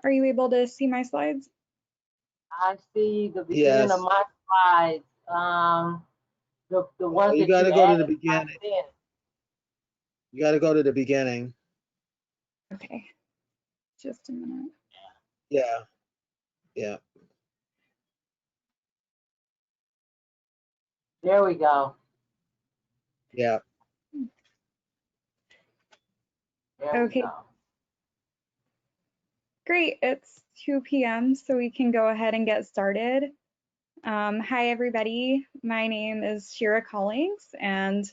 Are you able to see my slides? I see the beginning of Yes. my slides. The ones You that got you to go to the added back beginning. then. You got to go to the beginning. Okay, just a minute. Yeah. Yeah. There we go. Yeah. There Okay, we go. great. It's 2 p.m., so we can go ahead and get started. Hi, everybody. My name is Shira Collings, and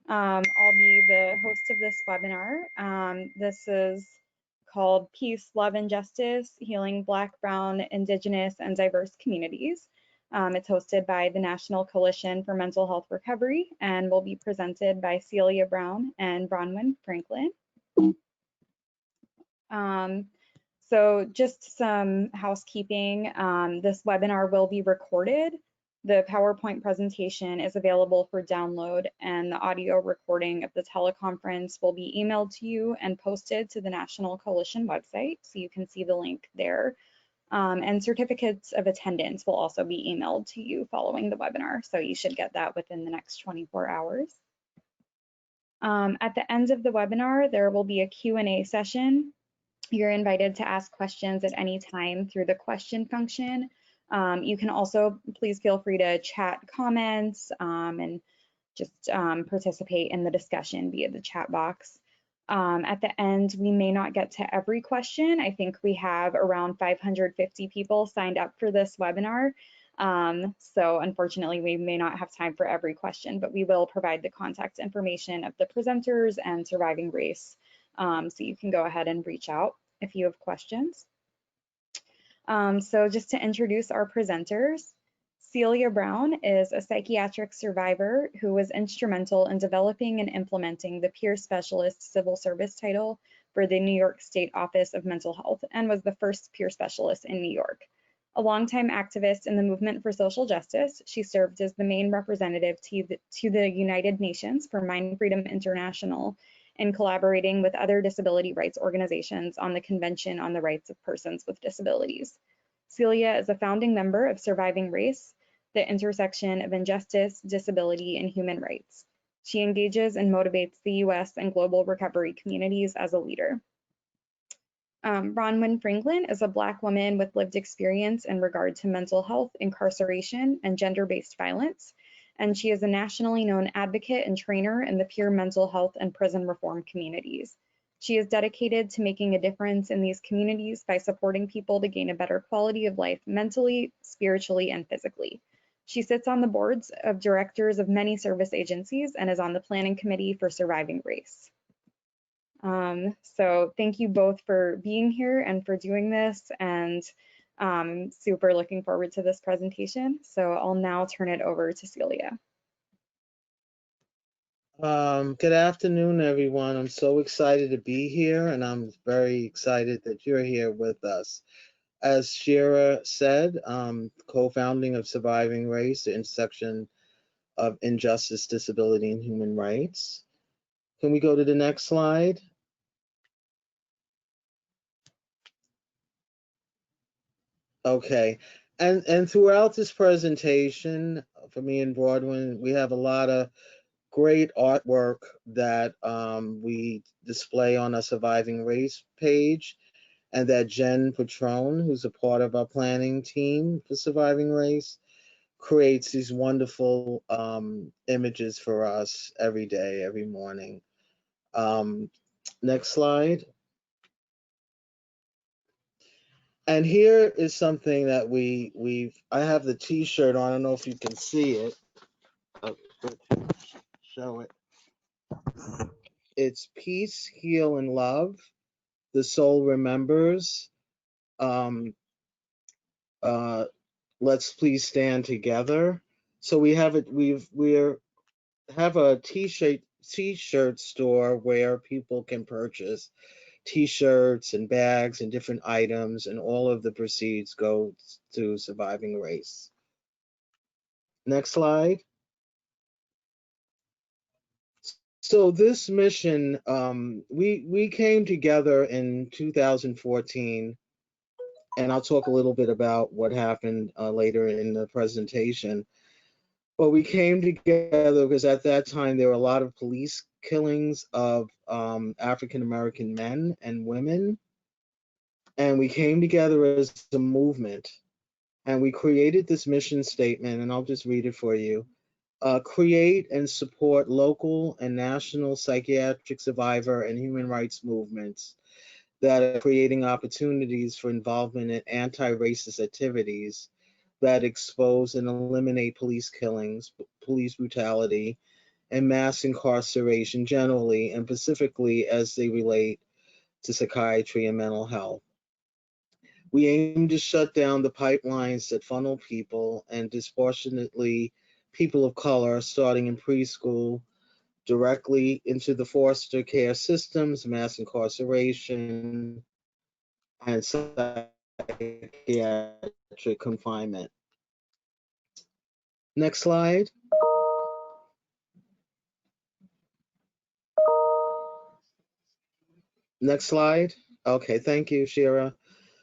I'll be the host of this webinar. This is called Peace, Love, and Justice, Healing Black, Brown, Indigenous, and Diverse Communities. It's hosted by the National Coalition for Mental Health Recovery and will be presented by Celia Brown and Bronwyn Franklin. So just some housekeeping. This webinar will be recorded. The PowerPoint presentation is available for download, and the audio recording of the teleconference will be emailed to you and posted to the National Coalition website, so you can see the link there. And certificates of attendance will also be emailed to you following the webinar, so you should get that within the next 24 hours. At the end of the webinar, there will be a Q&A session. You're invited to ask questions at any time through the question function. You can also please feel free to chat comments and just participate in the discussion via the chat box. At the end, we may not get to every question. I think we have around 550 people signed up for this webinar. So unfortunately, we may not have time for every question, but we will provide the contact information of the presenters and Surviving Race. So you can go ahead and reach out if you have questions. So just to introduce our presenters, Celia Brown is a psychiatric survivor who was instrumental in developing and implementing the peer specialist civil service title for the New York State Office of Mental Health and was the first peer specialist in New York. A longtime activist in the movement for social justice, she served as the main representative to the United Nations for Mind Freedom International in collaborating with other disability rights organizations on the Convention on the Rights of Persons with Disabilities. Celia is a founding member of Surviving Race, the intersection of injustice, disability, and human rights. She engages and motivates the US and global recovery communities as a leader. Bronwyn Franklin is a Black woman with lived experience in regard to mental health, incarceration, and gender-based violence, and she is a nationally known advocate and trainer in the peer mental health and prison reform communities. She is dedicated to making a difference in these communities by supporting people to gain a better quality of life mentally, spiritually, and physically. She sits on the boards of directors of many service agencies and is on the planning committee for Surviving Race. So thank you both for being here and for doing this, and super looking forward to this presentation. So I'll now turn it over to Celia. Good afternoon, everyone. I'm so excited to be here, and I'm very excited that you're here with us. As Shira said, co-founding of Surviving Race, the intersection of injustice, disability, and human rights. Can we go to the next slide? Okay, and throughout this presentation, for me and Broadwin, we have a lot of great artwork that we display on our Surviving Race page, and that Jen Patrone, who's a part of our planning team for Surviving Race, creates these wonderful images for us every day, every morning. Next slide. And here is something that I have the t-shirt on. I don't know if you can see it. Show it. It's Peace, Heal, and Love. The Soul Remembers. Let's please stand together. So we have it. We have a t-shirt store where people can purchase t-shirts and bags and different items, and all of the proceeds go to Surviving Race. Next slide. So this mission, we came together in 2014 and I'll talk a little bit about what happened later in the presentation. But we came together because at that time there were a lot of police killings of African American men and women, and we came together as a movement, and we created this mission statement, and I'll just read it for you. Create and support local and national psychiatric survivor and human rights movements that are creating opportunities for involvement in anti-racist activities that expose and eliminate police killings, police brutality, and mass incarceration generally, and specifically as they relate to psychiatry and mental health. We aim to shut down the pipelines that funnel people, and disproportionately people of color, starting in preschool, directly into the foster care systems, mass incarceration, and psychiatric confinement. Next slide. Next slide. Okay, thank you, Shira.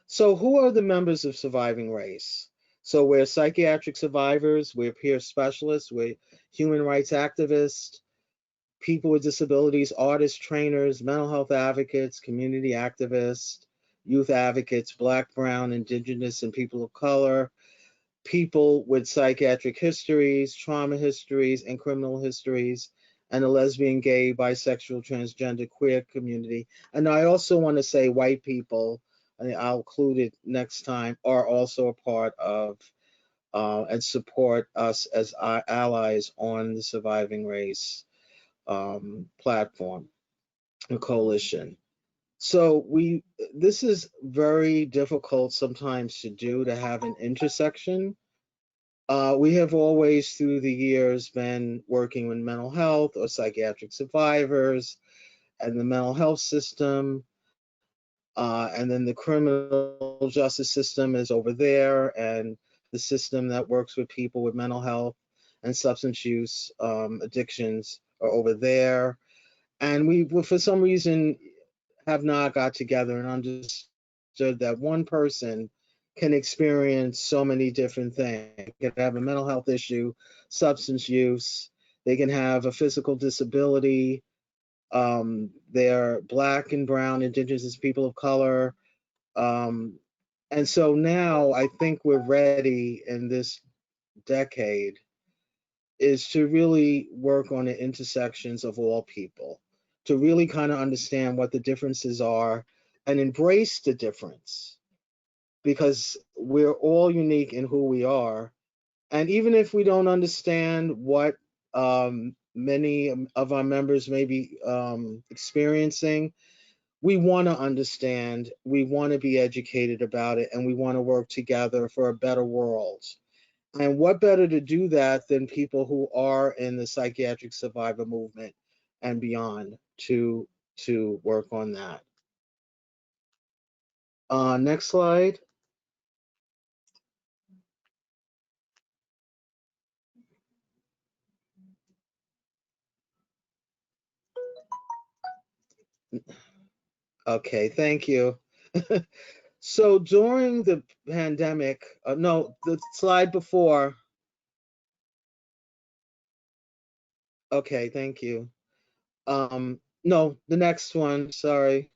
So who are the members of Surviving Race? So we're psychiatric survivors, we're peer specialists, we're human rights activists, people with disabilities, artists, trainers, mental health advocates, community activists, youth advocates, Black, Brown, Indigenous, and people of color, people with psychiatric histories, trauma histories, and criminal histories, and the lesbian, gay, bisexual, transgender, queer community. And I also want to say white people, and I'll include it next time, are also a part of and support us as our allies on the Surviving Race platform and coalition. So this is very difficult sometimes to do, to have an intersection. We have always, through the years, been working with mental health or psychiatric survivors and the mental health system. And then the criminal justice system is over there, and the system that works with people with mental health and substance use addictions are over there. And we, for some reason, have not got together and understood that one person can experience so many different things. They can have a mental health issue, substance use, they can have a physical disability, they're Black and Brown, Indigenous, people of color. And so now I think we're ready in this decade is to really work on the intersections of all people, to really kind of understand what the differences are and embrace the difference, because we're all unique in who we are. And even if we don't understand what many of our members may be experiencing, we want to understand, we want to be educated about it, and we want to work together for a better world. And what better to do that than people who are in the psychiatric survivor movement and beyond to work on that. Next slide. Okay, thank you. So during the pandemic, no, the slide before. Okay, thank you. No, the next one, sorry.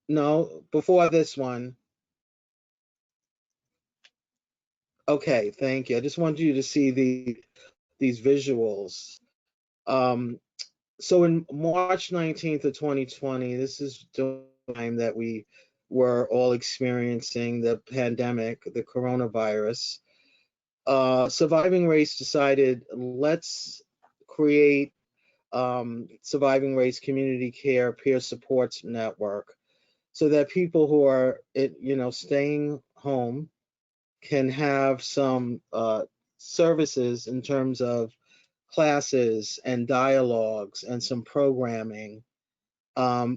No, before this one. Okay, thank you. I just wanted you to see these visuals. So in March 19th of 2020, this is the time that we were all experiencing the pandemic, the coronavirus. Surviving Race decided, let's create Surviving Race Community Care Peer Supports Network so that people who are, staying home can have some services in terms of classes and dialogues and some programming.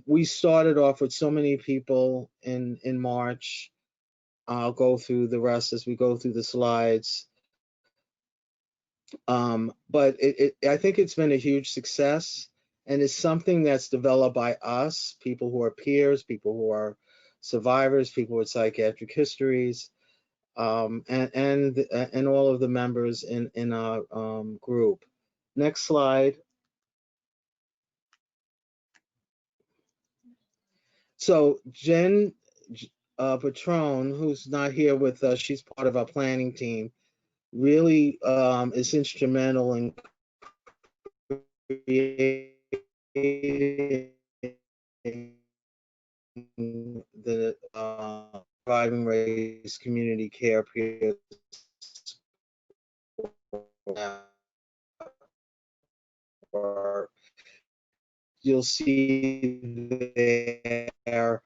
We started off with so many people in March. I'll go through the rest as we go through the slides. But I think it's been a huge success. and it's something that's developed by us, people who are peers, people who are survivors, people with psychiatric histories, and all of the members in our group. Next slide. So Jen Patron, who's not here with us, she's part of our planning team, really is instrumental in creating the Thriving Race Community Care Peer. You'll see there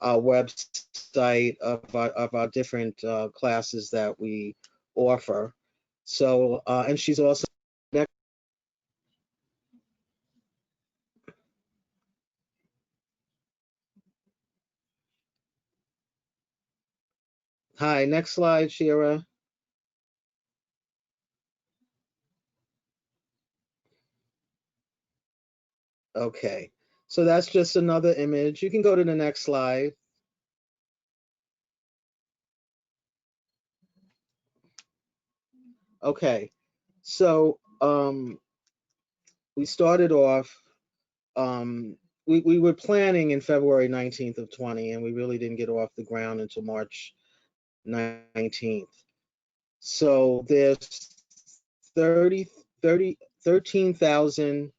our website of our different classes that we offer. So, and she's also next. Hi, next slide, Shira. Okay, so that's just another image. You can go to the next slide. Okay, so we started off, we were planning in February 19th of 20, and we really didn't get off the ground until March 19th. So there's 13,000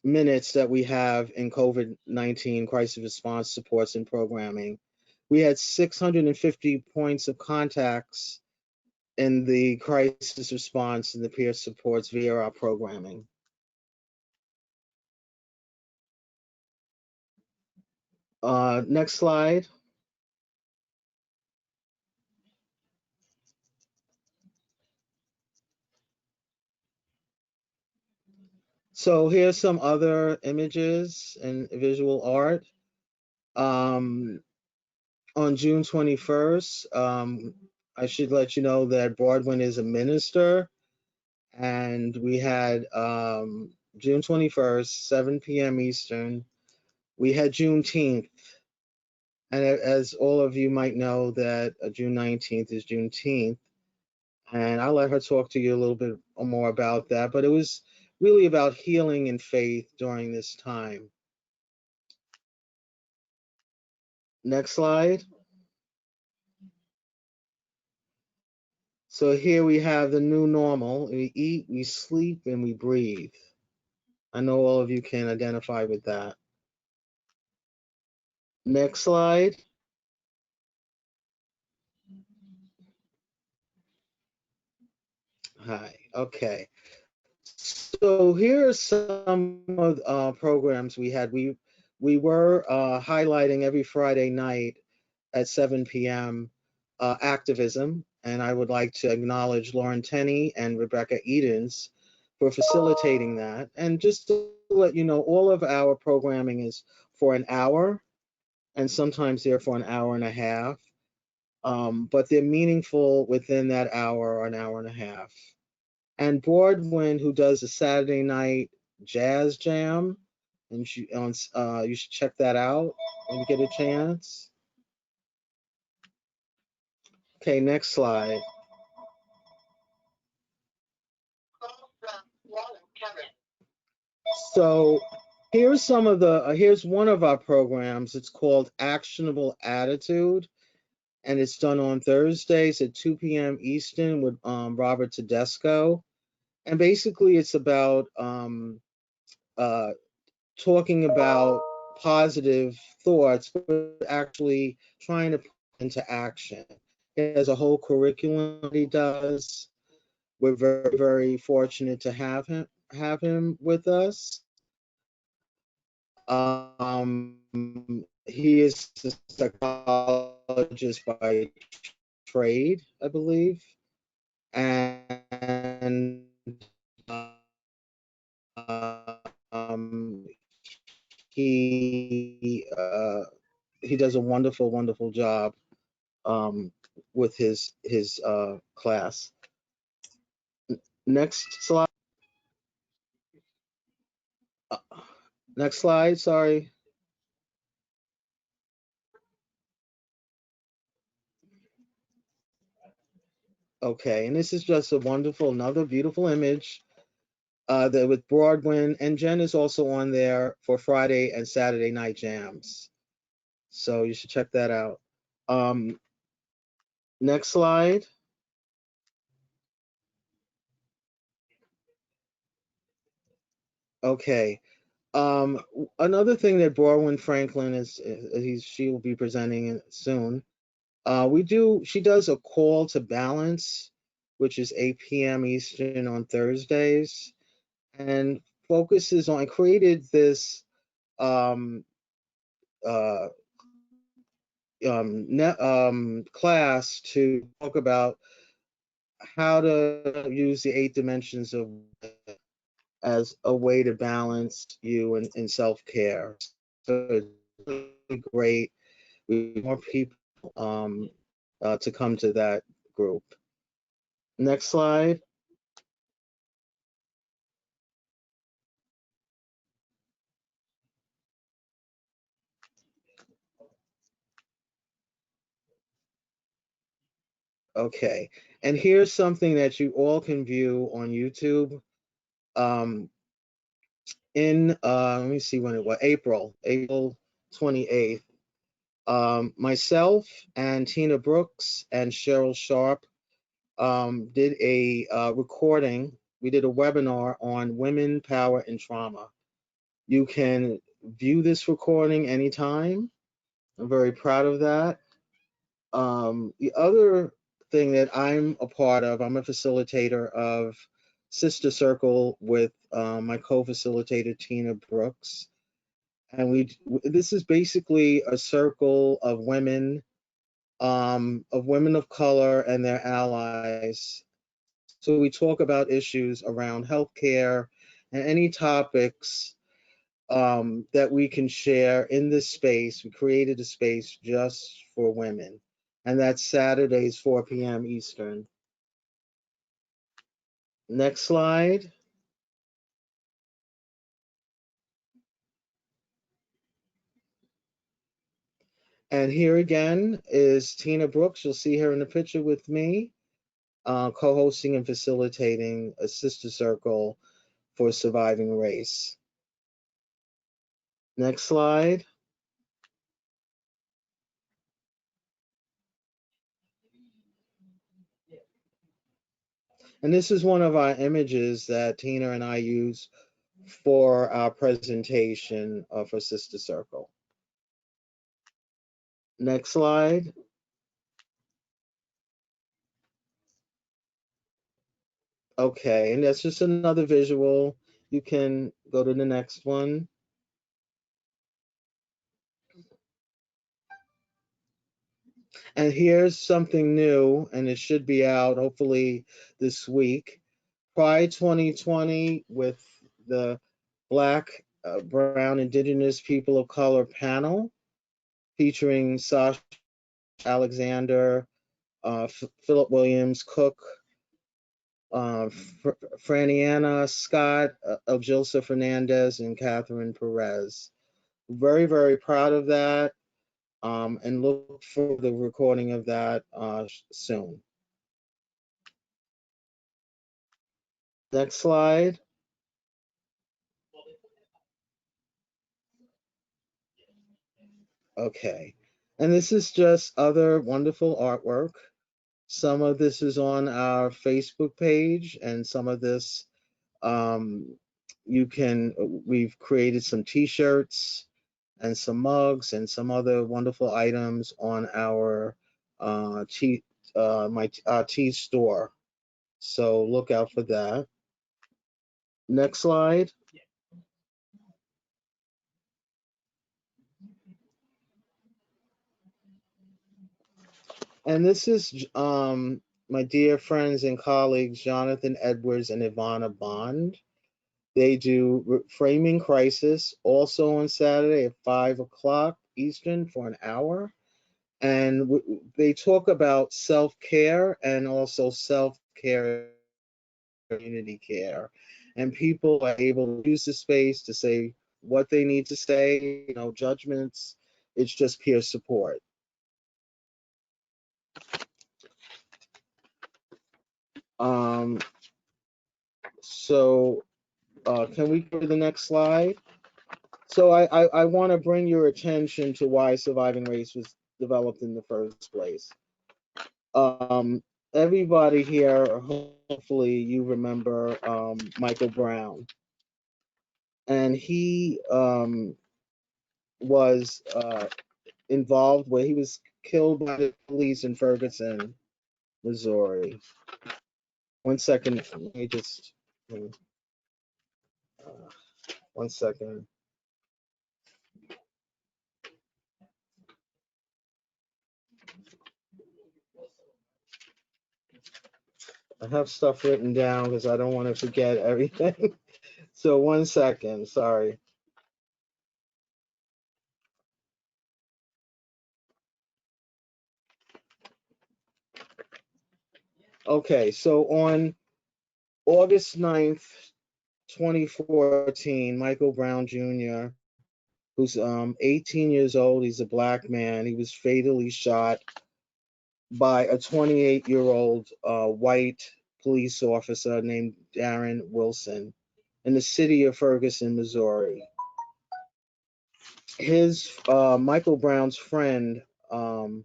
minutes that we have in COVID-19 crisis response supports and programming. We had 650 points of contacts in the crisis response and the peer supports via our programming. Next slide. So here's some other images and visual art. On June 21st, I should let you know that Broadwin is a minister, and we had June 21st, 7 p.m. Eastern. We had Juneteenth, and as all of you might know, that June 19th is Juneteenth, and I'll let her talk to you a little bit more about that, but it was really about healing and faith during this time. Next slide. So here we have the new normal. We eat, we sleep, and we breathe. I know all of you can identify with that. Next slide. Hi, okay. So here are some of the programs we had. We were highlighting every Friday night at 7 p.m. Activism, and I would like to acknowledge Lauren Tenney and Rebecca Edens for facilitating that. And just to let you know, all of our programming is for an hour, and sometimes they're for an hour and a half, but they're meaningful within that hour or an hour and a half. And Broadwin, who does a Saturday night jazz jam, and you should check that out when you get a chance. Okay, next slide. So here's some of the, here's one of our programs. It's called Actionable Attitude, and it's done on Thursdays at 2 p.m. Eastern with Robert Tedesco. And basically it's about talking about positive thoughts, but actually trying to put into action. He has a whole curriculum he does. We're very, very fortunate to have him with us. He is a psychologist by trade, I believe, and he does a wonderful, wonderful job with his class. Next slide. Next slide, sorry. Okay, and this is just a wonderful, another beautiful image that with Broadwind, and Jen is also on there for Friday and Saturday night jams. So you should check that out. Next slide. Okay. Another thing that Broadwind Franklin she will be presenting soon. She does a call to balance, which is 8 p.m. Eastern on Thursdays, and focuses on, created this um, uh, class to talk about how to use the 8 dimensions of as a way to balance you in self-care. So it's really great. We need more people to come to that group. Next slide. Okay, and here's something that you all can view on YouTube. Um, let me see when it was, April 28th. Myself and Tina Brooks and Cheryl Sharp did a recording. We did a webinar on women, power, and trauma. You can view this recording anytime. I'm very proud of that. The other thing that I'm a part of, I'm a facilitator of Sister Circle with my co-facilitator Tina Brooks, and this is basically a circle of women of color and their allies. So we talk about issues around healthcare and any topics that we can share in this space. We created a space just for women, and that's Saturdays, 4 p.m. Eastern. Next slide. And here again is Tina Brooks. You'll see her in the picture with me, co-hosting and facilitating a sister circle for surviving race. Next slide. And this is one of our images that Tina and I use for our presentation for Sister Circle. Next slide. Okay, and that's just another visual. You can go to the next one. And here's something new, and it should be out hopefully this week. Pride 2020 with the Black, Brown, Indigenous People of Color panel featuring Sasha Alexander, Philip Williams Cook, Franiana Scott, Elgilsa Fernandez, and Catherine Perez. Very, very proud of that, and look for the recording of that soon. Next slide. Okay, and this is just other wonderful artwork. Some of this is on our Facebook page, and some of this we've created some t-shirts and some mugs and some other wonderful items on our tea store. So look out for that. Next slide. And this is my dear friends and colleagues, Jonathan Edwards and Ivana Bond. They do Framing Crisis also on Saturday at 5 o'clock Eastern for an hour. And they talk about self-care and also self-care, community care. And people are able to use the space to say what they need to say, no judgments. It's just peer support. So can we go to the next slide? So I want to bring your attention to why surviving race was developed in the first place. Everybody here, hopefully you remember Michael Brown. And he was involved where he was killed by the police in Ferguson, Missouri. 1 second, let me just, 1 second. I have stuff written down because I don't want to forget everything. So 1 second, sorry. Okay, so on August 9th, 2014, Michael Brown Jr., who's 18 years old, he's a black man, he was fatally shot by a 28-year-old white police officer named Darren Wilson in the city of Ferguson, Missouri. His Michael Brown's friend, Denon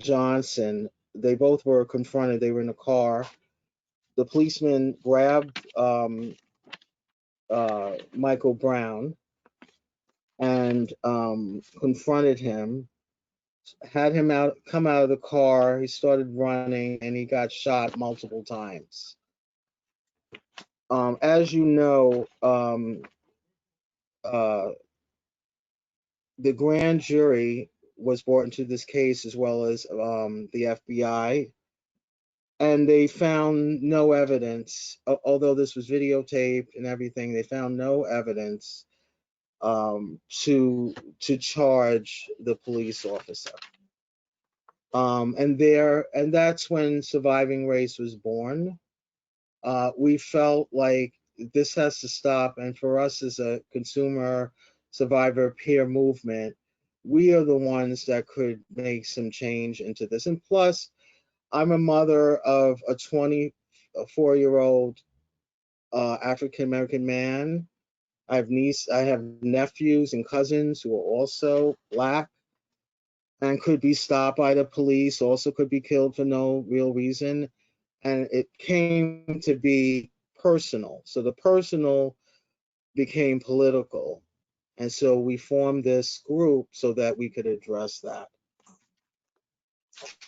Johnson, they both were confronted. They were in a car. The policeman grabbed Michael Brown and confronted him, had him come out of the car. He started running and he got shot multiple times. As you know, the grand jury was brought into this case, as well as the FBI, and they found no evidence. Although this was videotaped and everything, they found no evidence to charge the police officer. And that's when Surviving Race was born. We felt like this has to stop, and for us as a consumer survivor peer movement, we are the ones that could make some change into this. And plus, I'm a mother of a 24-year-old African American man. I have nephews and cousins who are also black and could be stopped by the police, also could be killed for no real reason. And it came to be personal. So the personal became political. And so we formed this group so that we could address that.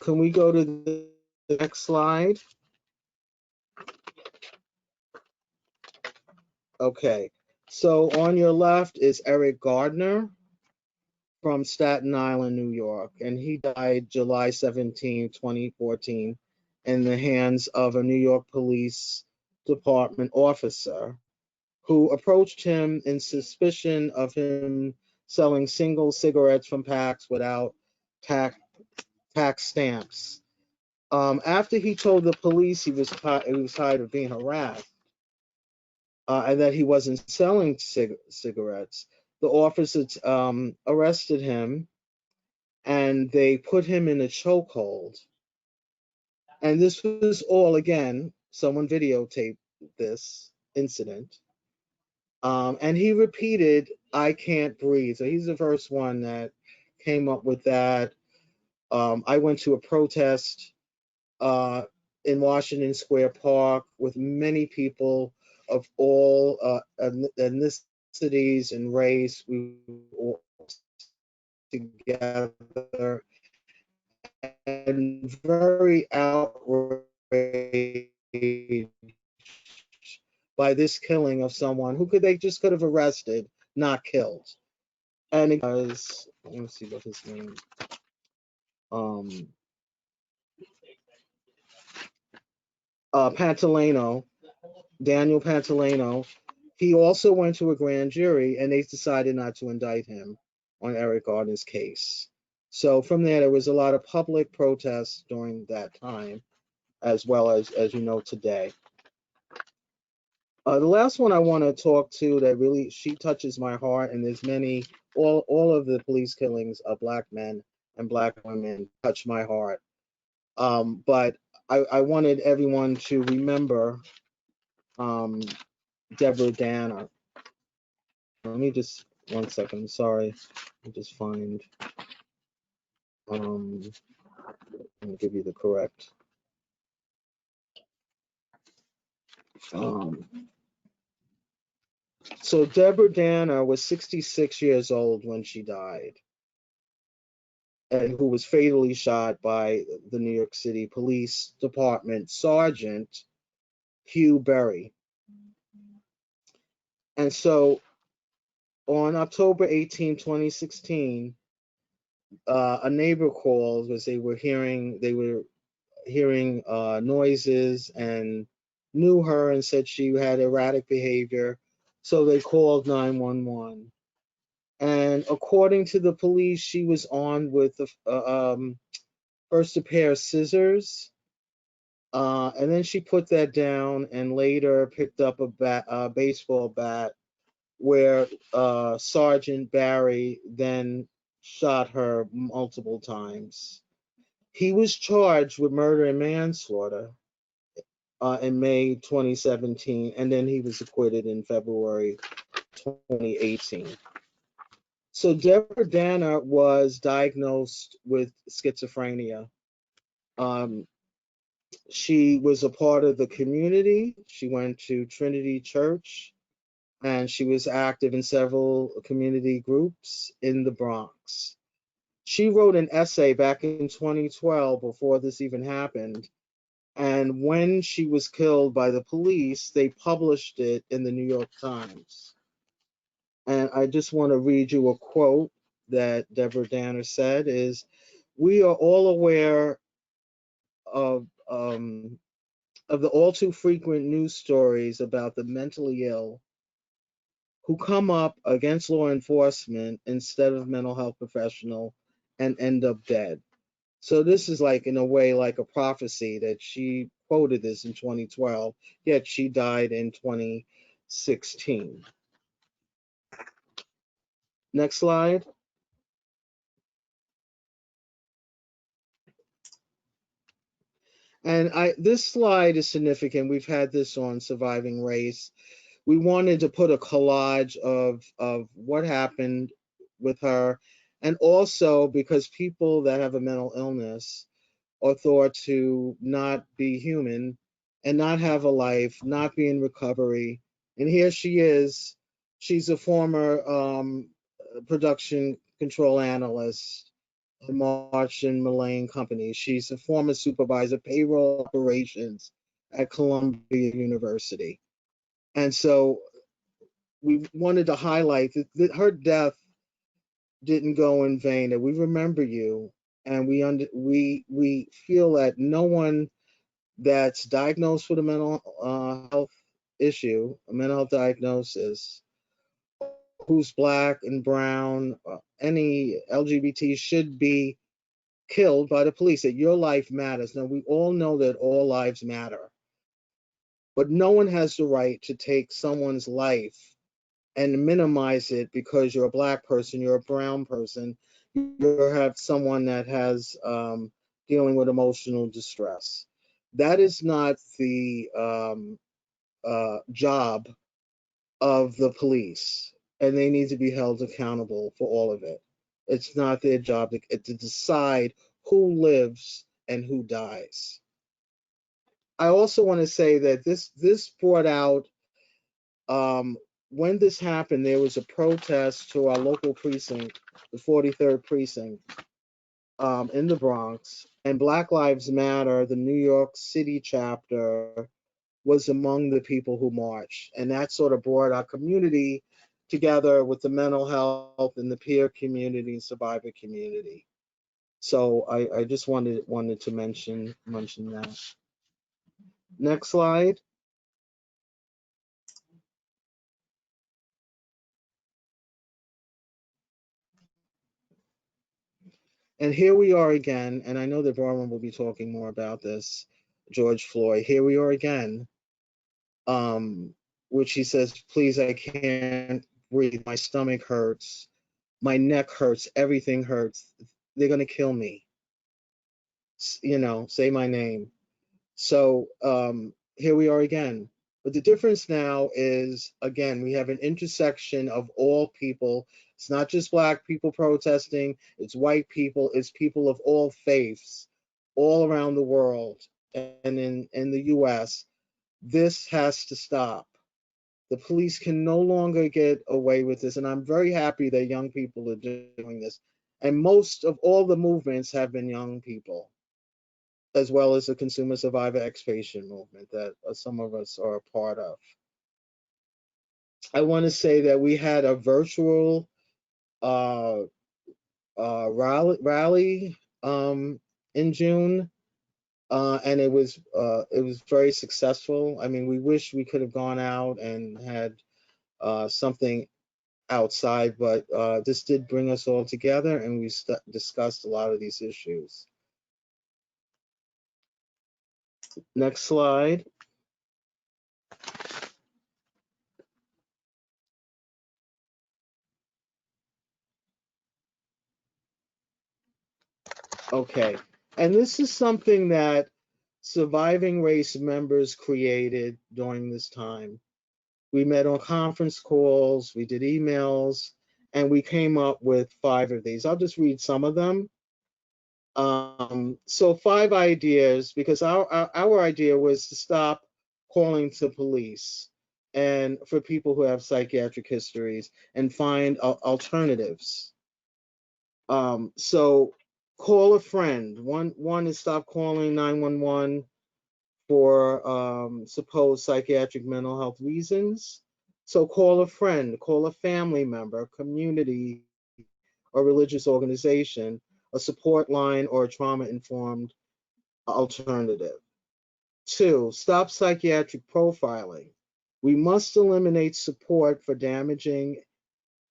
Can we go to the next slide? Okay. So on your left is Eric Gardner from Staten Island, New York. And he died July 17, 2014, in the hands of a New York Police Department officer who approached him in suspicion of him selling single cigarettes from packs without tax stamps. After he told the police he was tired of being harassed and that he wasn't selling cigarettes, the officers arrested him and they put him in a chokehold. And this was all, again, someone videotaped this incident. And he repeated, "I can't breathe." So he's the first one that came up with that. I went to a protest in Washington Square Park with many people of all ethnicities and race. We were all together and very outraged by this killing of someone who they just could have arrested, not killed. And it was, let me see what his name, Pantaleno, Daniel Pantaleno. He also went to a grand jury and they decided not to indict him on Eric Gardner's case. So from there was a lot of public protests during that time, as well as you know, today. The last one I want to talk to that really she touches my heart, and there's many, all of the police killings of black men and black women touch my heart. But I wanted everyone to remember um, Deborah Danner. Let me just 1 second. Sorry, let me just find. Let me give you the correct. Um, so Deborah Danner was 66 years old when she died, and who was fatally shot by the New York City Police Department Sergeant Hugh Berry. And so on October 18, 2016, a neighbor called because they were hearing noises and knew her and said she had erratic behavior. So they called 911. And according to the police, she was armed with first a pair of scissors, and then she put that down and later picked up a baseball bat where Sergeant Barry then shot her multiple times. He was charged with murder and manslaughter in May 2017, and then he was acquitted in February 2018. So Deborah Danner was diagnosed with schizophrenia. Um, she was a part of the community. She went to Trinity Church, and she was active in several community groups in the Bronx. She wrote an essay back in 2012 before this even happened. And when she was killed by the police, they published it in the New York Times. And I just want to read you a quote that Deborah Danner said is, "We are all aware of of the all too frequent news stories about the mentally ill who come up against law enforcement instead of mental health professional and end up dead." So this is like in a way like a prophecy that she quoted this in 2012, yet she died in 2016. Next slide. And this slide is significant. We've had this on Surviving Race. We wanted to put a collage of what happened with her, and also because people that have a mental illness are thought to not be human and not have a life, not be in recovery. And here she is. She's a former production control analyst at March and Mullane Company. She's a former supervisor, payroll operations at Columbia University. And so we wanted to highlight that her death didn't go in vain, that we remember you, and we feel that no one that's diagnosed with a mental health issue, a mental health diagnosis, who's black and brown, any LGBT should be killed by the police, that your life matters. Now, we all know that all lives matter, but no one has the right to take someone's life and minimize it because you're a black person, you're a brown person, you have someone that has dealing with emotional distress. That is not the job of the police, and they need to be held accountable for all of it. It's not their job to decide who lives and who dies. I also want to say that this brought out um, when this happened, there was a protest to our local precinct, the 43rd precinct, in the Bronx, and Black Lives Matter, the New York City chapter, was among the people who marched. And that sort of brought our community together with the mental health and the peer community and survivor community. So I just wanted to mention that. Next slide. And here we are again, and I know that Barwin will be talking more about this, George Floyd. Here we are again. which he says, please, I can't breathe. My stomach hurts. My neck hurts. Everything hurts. They're going to kill me. You know, say my name. So here we are again. But the difference now is, again, we have an intersection of all people. It's not just Black people protesting, it's white people, it's people of all faiths, all around the world and in the US. This has to stop. The police can no longer get away with this. And I'm very happy that young people are doing this. And most of all the movements have been young people, as well as the consumer survivor expiation movement that some of us are a part of. I want to say that we had a virtual rally in June, and it was very successful. I mean, we wish we could have gone out and had something outside, but this did bring us all together, and we discussed a lot of these issues. Next slide. Okay, and this is something that Surviving Race members created during this time. We met on conference calls, we did emails, and we came up with 5 of these. I'll just read some of them. So 5 ideas, because our idea was to stop calling to police and for people who have psychiatric histories and find alternatives. So call a friend. One is stop calling 911 for supposed psychiatric mental health reasons. So call a friend, call a family member, community or religious organization, a support line or a trauma-informed alternative. 2, stop psychiatric profiling. We must eliminate support for damaging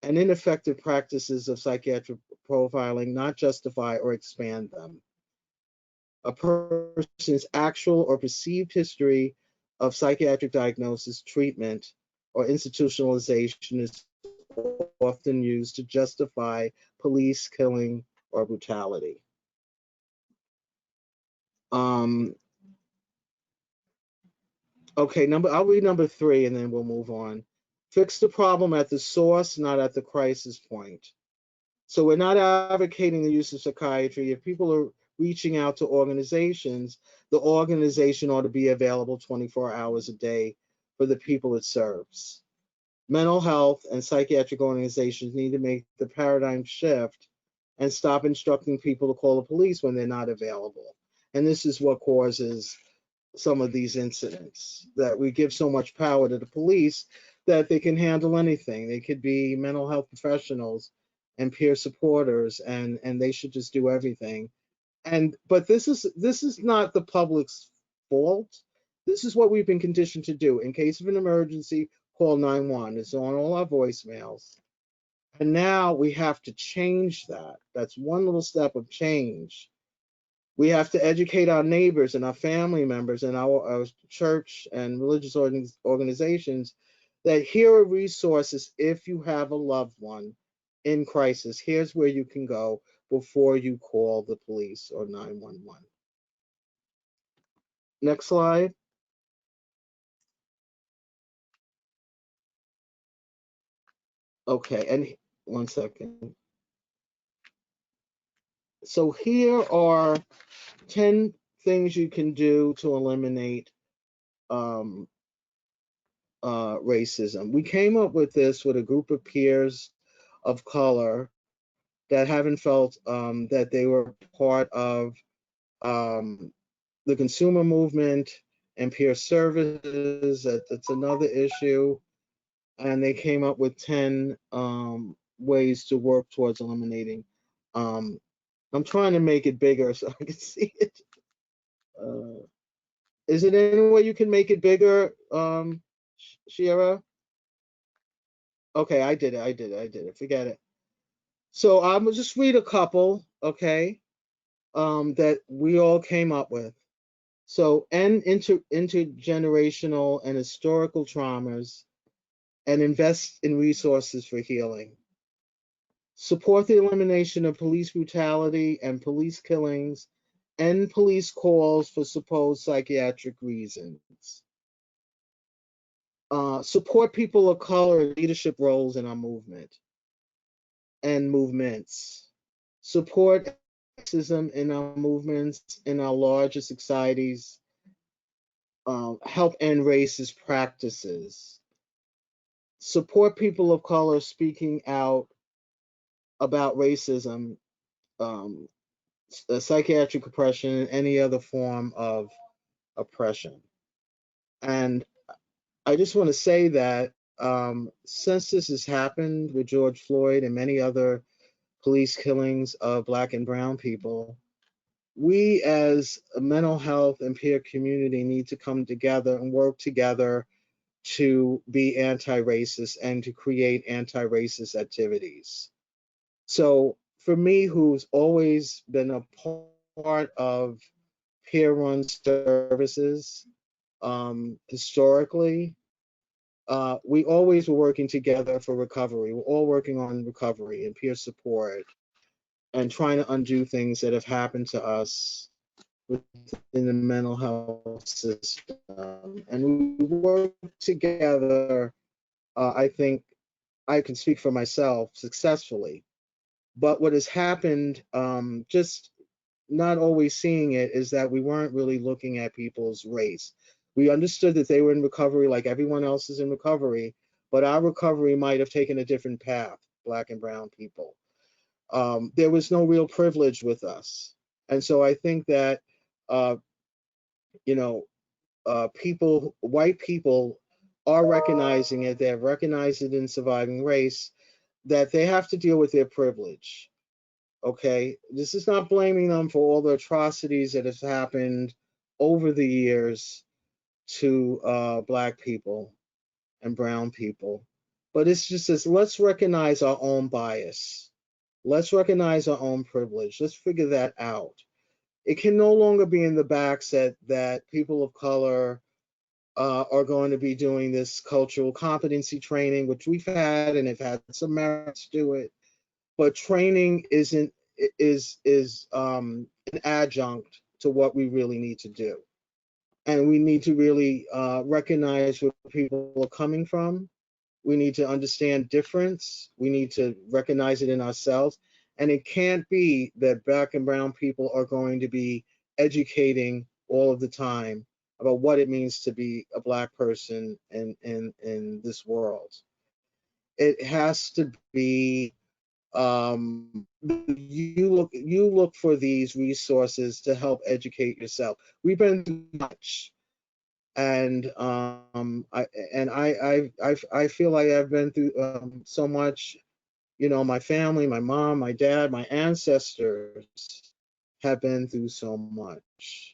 and ineffective practices of psychiatric profiling, not justify or expand them. A person's actual or perceived history of psychiatric diagnosis, treatment, or institutionalization is often used to justify police killing or brutality. Okay, I'll read number 3 and then we'll move on. Fix the problem at the source, not at the crisis point. So we're not advocating the use of psychiatry. If people are reaching out to organizations, the organization ought to be available 24 hours a day for the people it serves. Mental health and psychiatric organizations need to make the paradigm shift and stop instructing people to call the police when they're not available. And this is what causes some of these incidents, that we give so much power to the police that they can handle anything. They could be mental health professionals and peer supporters, and they should just do everything. But this is not the public's fault. This is what we've been conditioned to do. In case of an emergency, call 911. It's on all our voicemails. And now we have to change that. That's one little step of change. We have to educate our neighbors and our family members and our church and religious organizations that here are resources if you have a loved one in crisis. Here's where you can go before you call the police or 911. Next slide. Okay, and 1 second. So here are 10 things you can do to eliminate racism. We came up with this with a group of peers of color that haven't felt that they were part of the consumer movement and peer services. That's another issue. And they came up with 10 ways to work towards eliminating. I'm trying to make it bigger so I can see it. Is it any way you can make it bigger, Shira? Okay, I did it. Forget it. So I'm gonna just read a couple, okay, that we all came up with. So end intergenerational and historical traumas and invest in resources for healing. Support the elimination of police brutality and police killings, end police calls for supposed psychiatric reasons. Support people of color in leadership roles in our movement and movements. Support racism in our movements, in our larger societies. Help end racist practices. Support people of color speaking out about racism, um, psychiatric oppression, and any other form of oppression. And I just want to say that since this has happened with George Floyd and many other police killings of Black and Brown people, we as a mental health and peer community need to come together and work together to be anti-racist and to create anti-racist activities. So for me, who's always been a part of peer-run services historically, we always were working together for recovery. We're all working on recovery and peer support and trying to undo things that have happened to us within the mental health system. And we work together, I think I can speak for myself, successfully. But what has happened, just not always seeing it, is that we weren't really looking at people's race. We understood that they were in recovery like everyone else is in recovery, but our recovery might have taken a different path, Black and Brown people. There was no real privilege with us. And so I think that, uh, you know, people, white people are recognizing it. They have recognized it in Surviving Race, that they have to deal with their privilege. Okay, this is not blaming them for all the atrocities that have happened over the years to Black people and Brown people, but it's just this: let's recognize our own bias. Let's recognize our own privilege. Let's figure that out. It can no longer be in the backs that people of color are going to be doing this cultural competency training, which we've had and have had some merits to it. But training isn't is an adjunct to what we really need to do, and we need to really recognize where people are coming from. We need to understand difference. We need to recognize it in ourselves, and it can't be that Black and Brown people are going to be educating all of the time about what it means to be a Black person in this world. It has to be, you look for these resources to help educate yourself. We've been through much, and I feel like I've been through so much. You know, my family, my mom, my dad, my ancestors have been through so much.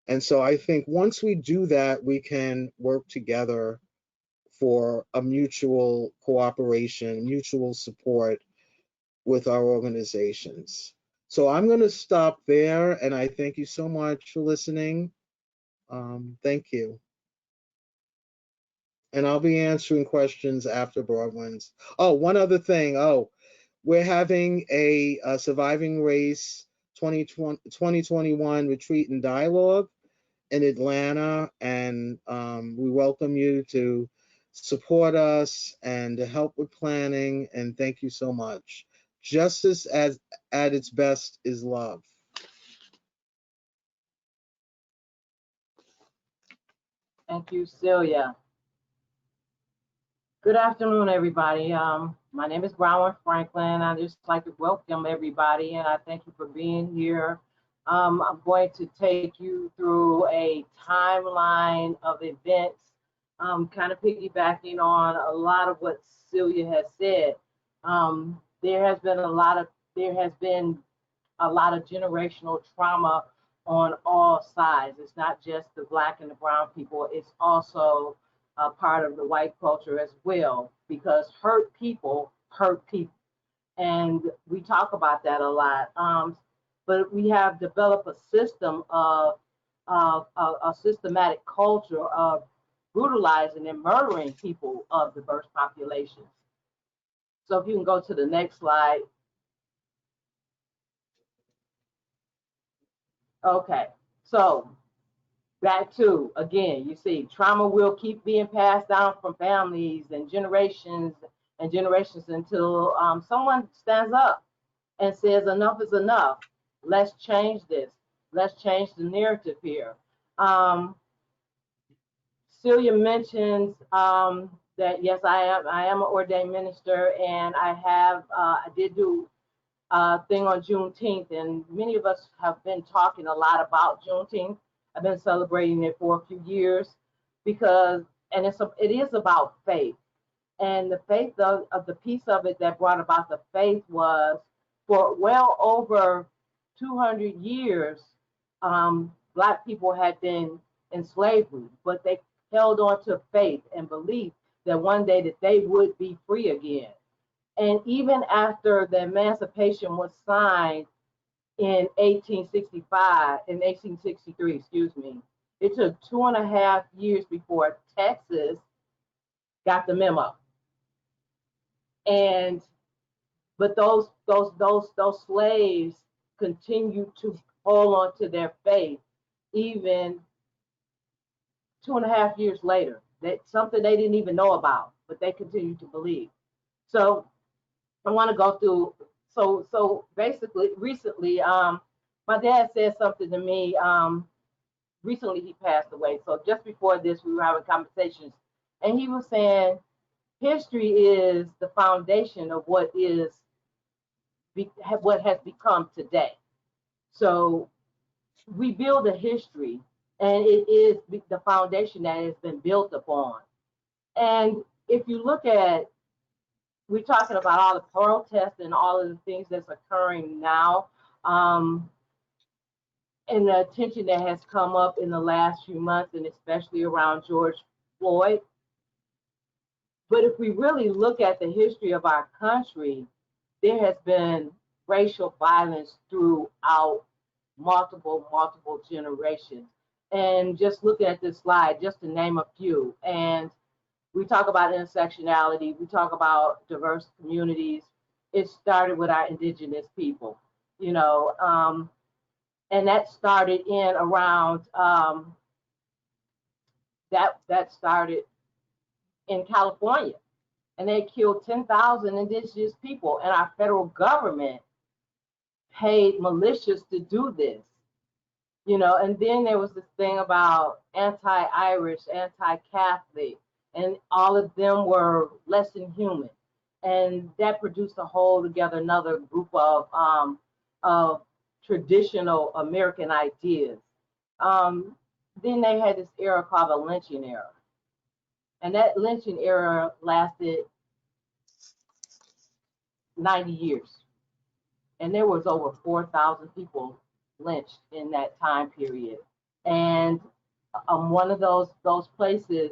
And so I think once we do that, we can work together for a mutual cooperation, mutual support with our organizations. So I'm going to stop there, and I thank you so much for listening. Thank you. And I'll be answering questions after Broadwinds. Oh, one other thing. Oh, we're having a Surviving Race 2021 retreat and dialogue in Atlanta, and we welcome you to support us and to help with planning. And thank you so much. Justice as at its best is love. Thank you, Celia. Good afternoon, everybody. My name is Brown Franklin. I just like to welcome everybody, and I thank you for being here. I'm going to take you through a timeline of events, kind of piggybacking on a lot of what Celia has said. There has been a lot of generational trauma on all sides. It's not just the Black and the Brown people. It's also part of the white culture as well, because hurt people hurt people. And we talk about that a lot. But we have developed a system of a systematic culture of brutalizing and murdering people of diverse populations. So if you can go to the next slide. Okay, so back to, again, you see, trauma will keep being passed down from families and generations until someone stands up and says enough is enough. Let's change this. Let's change the narrative here. Celia mentions that yes, I am an ordained minister, and I did do a thing on Juneteenth, and many of us have been talking a lot about Juneteenth. I've been celebrating it for a few years because, and it is about faith. And the faith of the piece of it that brought about the faith was for well over 200 years, Black people had been in slavery, but they held on to faith and belief that one day that they would be free again. And even after the Emancipation was signed in 1863, excuse me, it took 2.5 years before Texas got the memo. And but those slaves continued to hold on to their faith even 2.5 years later. That's something they didn't even know about, but they continued to believe. So I want to go through. So basically, recently, my dad said something to me. Recently, he passed away. So just before this, we were having conversations, and he was saying, history is the foundation of what has become today. So we build a history, and it is the foundation that has been built upon. And if you look at, we're talking about all the protests and all of the things that's occurring now, and the attention that has come up in the last few months, and especially around George Floyd. But if we really look at the history of our country, there has been racial violence throughout multiple generations. And just looking at this slide, just to name a few, and we talk about intersectionality, we talk about diverse communities. It started with our indigenous people, you know, and that started in around, that started in California, and they killed 10,000 indigenous people, and our federal government paid militias to do this, you know. And then there was this thing about anti-Irish, anti-Catholic, and all of them were less than human, and that produced a whole together another group of traditional American ideas. Then they had this era called the lynching era, and that lynching era lasted 90 years, and there was over 4,000 people lynched in that time period. And one of those places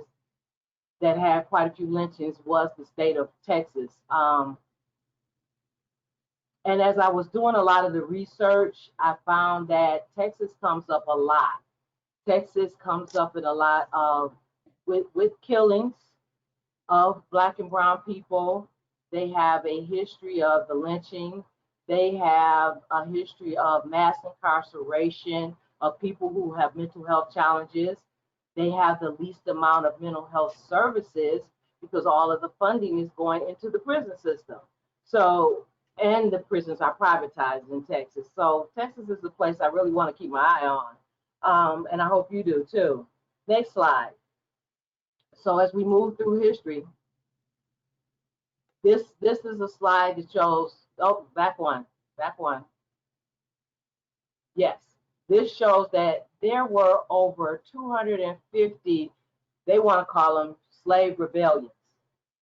that had quite a few lynchings was the state of Texas. And as I was doing a lot of the research, I found that Texas comes up a lot. Texas comes up in a lot of with killings of Black and brown people. They have a history of the lynching. They have a history of mass incarceration of people who have mental health challenges. They have the least amount of mental health services because all of the funding is going into the prison system. So, and the prisons are privatized in Texas. So Texas is a place I really want to keep my eye on. And I hope you do too. Next slide. So as we move through history, this is a slide that shows, oh, back one. Yes, this shows that there were over 250, they want to call them slave rebellions,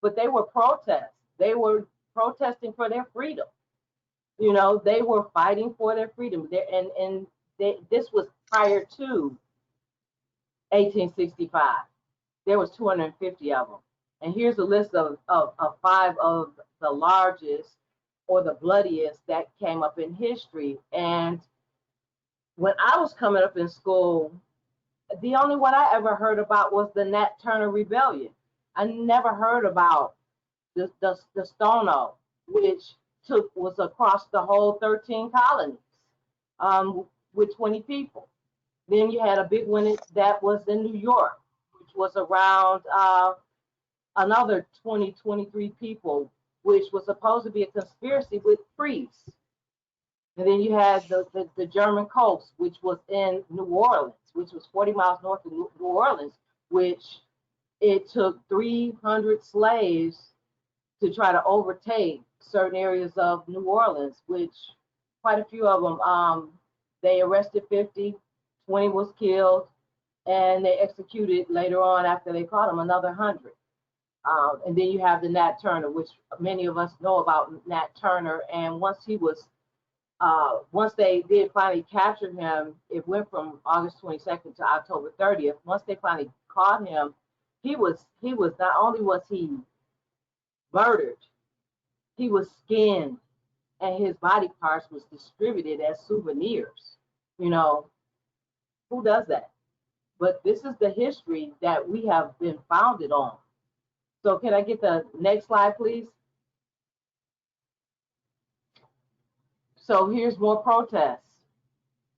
but they were protests. They were protesting for their freedom. You know, they were fighting for their freedom. This was prior to 1865. There was 250 of them. And here's a list of 5 of the largest or the bloodiest that came up in history. And when I was coming up in school, The only one I ever heard about was the Nat Turner Rebellion. I never heard about the Stono, which was across the whole 13 colonies, with 20 people. Then you had a big one that was in New York, which was around another 23 people, which was supposed to be a conspiracy with priests. And then you had the German coast, which was in New Orleans, which was 40 miles north of New Orleans, which it took 300 slaves to try to overtake certain areas of New Orleans, which quite a few of them, they arrested 50, 20 was killed, and they executed later on after they caught them another 100. And then you have the Nat Turner, which many of us know about Nat Turner. And once they did finally capture him, it went from August 22nd to October 30th. Once they finally caught him, he was not only was he murdered, he was skinned, and his body parts was distributed as souvenirs. You know, who does that? But this is the history that we have been founded on. So can I get the next slide, please? So here's more protests.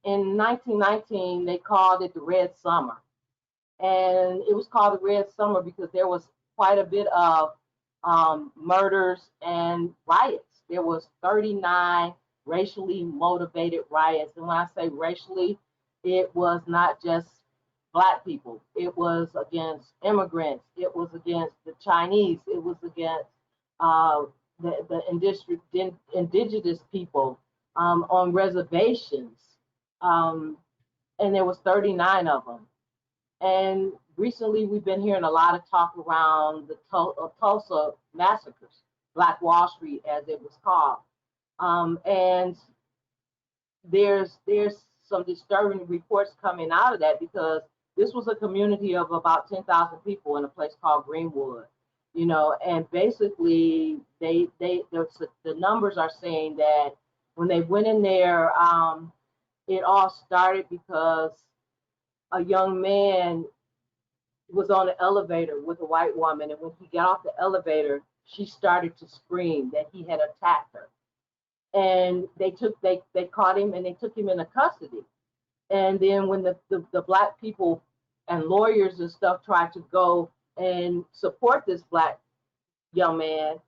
In 1919, they called it the Red Summer. And it was called the Red Summer because there was quite a bit of murders and riots. There was 39 racially motivated riots. And when I say racially, it was not just Black people. It was against immigrants. It was against the Chinese. It was against the indigenous people on reservations. And there was 39 of them. And recently, we've been hearing a lot of talk around the Tulsa massacres, Black Wall Street, as it was called. And there's some disturbing reports coming out of that, because this was a community of about 10,000 people in a place called Greenwood, you know. And basically, the numbers are saying that when they went in there, it all started because a young man was on an elevator with a white woman, and when he got off the elevator, she started to scream that he had attacked her. And they caught him and they took him into custody. And then when the Black people and lawyers and stuff tried to go and support this Black young man,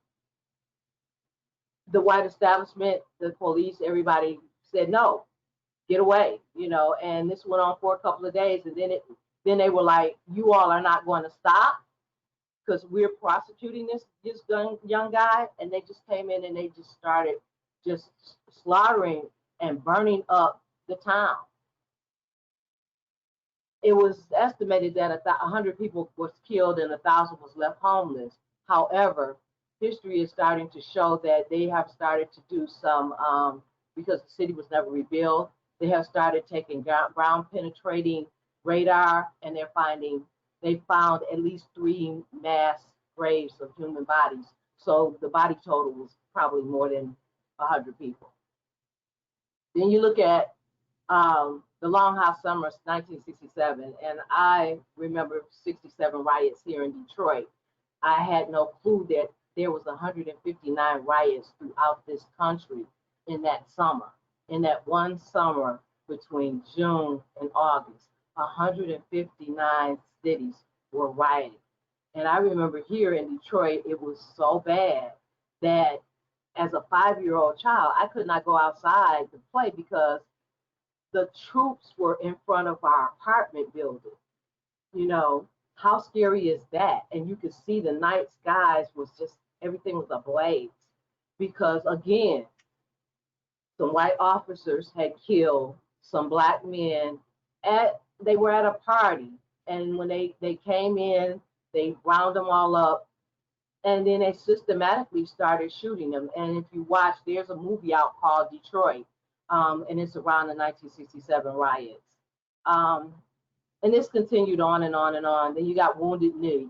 the white establishment, the police, everybody said no, get away, you know. And this went on for a couple of days, and then they were like, you all are not going to stop because we're prosecuting this young guy. And they just came in and they just started just slaughtering and burning up the town. It was estimated that 100 people was killed and 1,000 was left homeless. However, history is starting to show that they have started to do some, because the city was never rebuilt, they have started taking ground penetrating radar, and they found at least 3 mass graves of human bodies. So the body total was probably more than 100 people. Then you look at the Long House Summer, 1967, and I remember 67 riots here in Detroit. I had no clue that there was 159 riots throughout this country in that summer. In that one summer between June and August, 159 cities were rioting. And I remember here in Detroit, it was so bad that as a 5-year-old child, I could not go outside to play because the troops were in front of our apartment building. You know, how scary is that? And you could see the night skies was just, everything was ablaze. Because again, some white officers had killed some Black men they were at a party. And when they came in, they round them all up. And then they systematically started shooting them. And if you watch, there's a movie out called Detroit. And it's around the 1967 riots. And this continued on and on and on. Then you got Wounded Knee,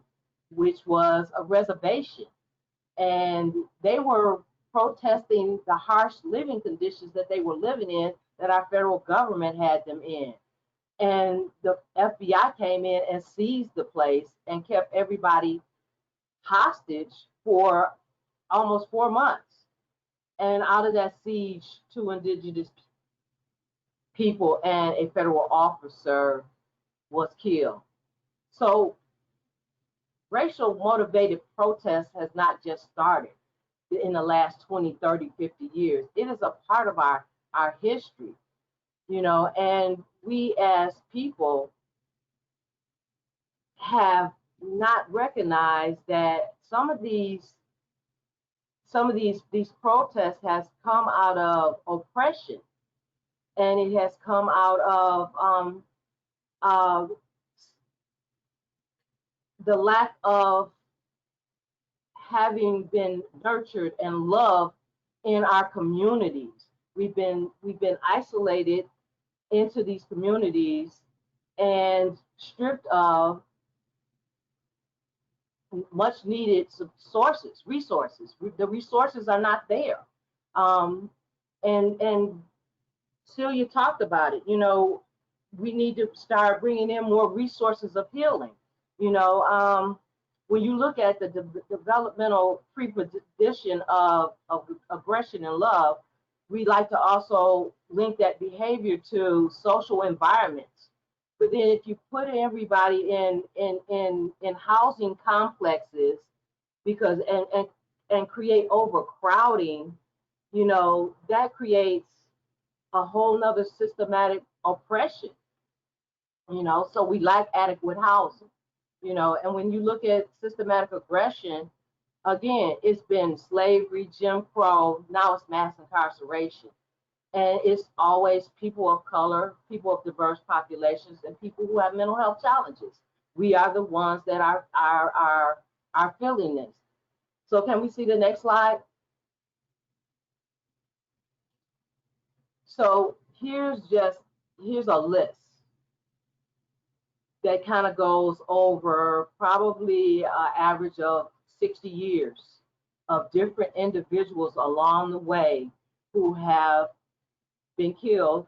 which was a reservation. And they were protesting the harsh living conditions that they were living in, that our federal government had them in. And the FBI came in and seized the place and kept everybody hostage for almost 4 months. And out of that siege, 2 indigenous people and a federal officer was killed. So racial motivated protest has not just started in the last 20, 30, 50 years. It is a part of our history, and we as people have not recognized that some of these protests has come out of oppression, and it has come out of the lack of having been nurtured and loved in our communities. We've been isolated into these communities and stripped of much needed resources. The resources are not there. And Celia talked about it. We need to start bringing in more resources of healing. When you look at the developmental preposition of aggression and love, we like to also link that behavior to social environments. But then if you put everybody in housing complexes because and create overcrowding, that creates a whole nother systematic oppression. So we lack adequate housing. And when you look at systematic aggression, again, it's been slavery, Jim Crow, now it's mass incarceration. And it's always people of color, people of diverse populations, and people who have mental health challenges. We are the ones that are feeling this. So can we see the next slide? So here's a list that kind of goes over probably an average of 60 years of different individuals along the way who have been killed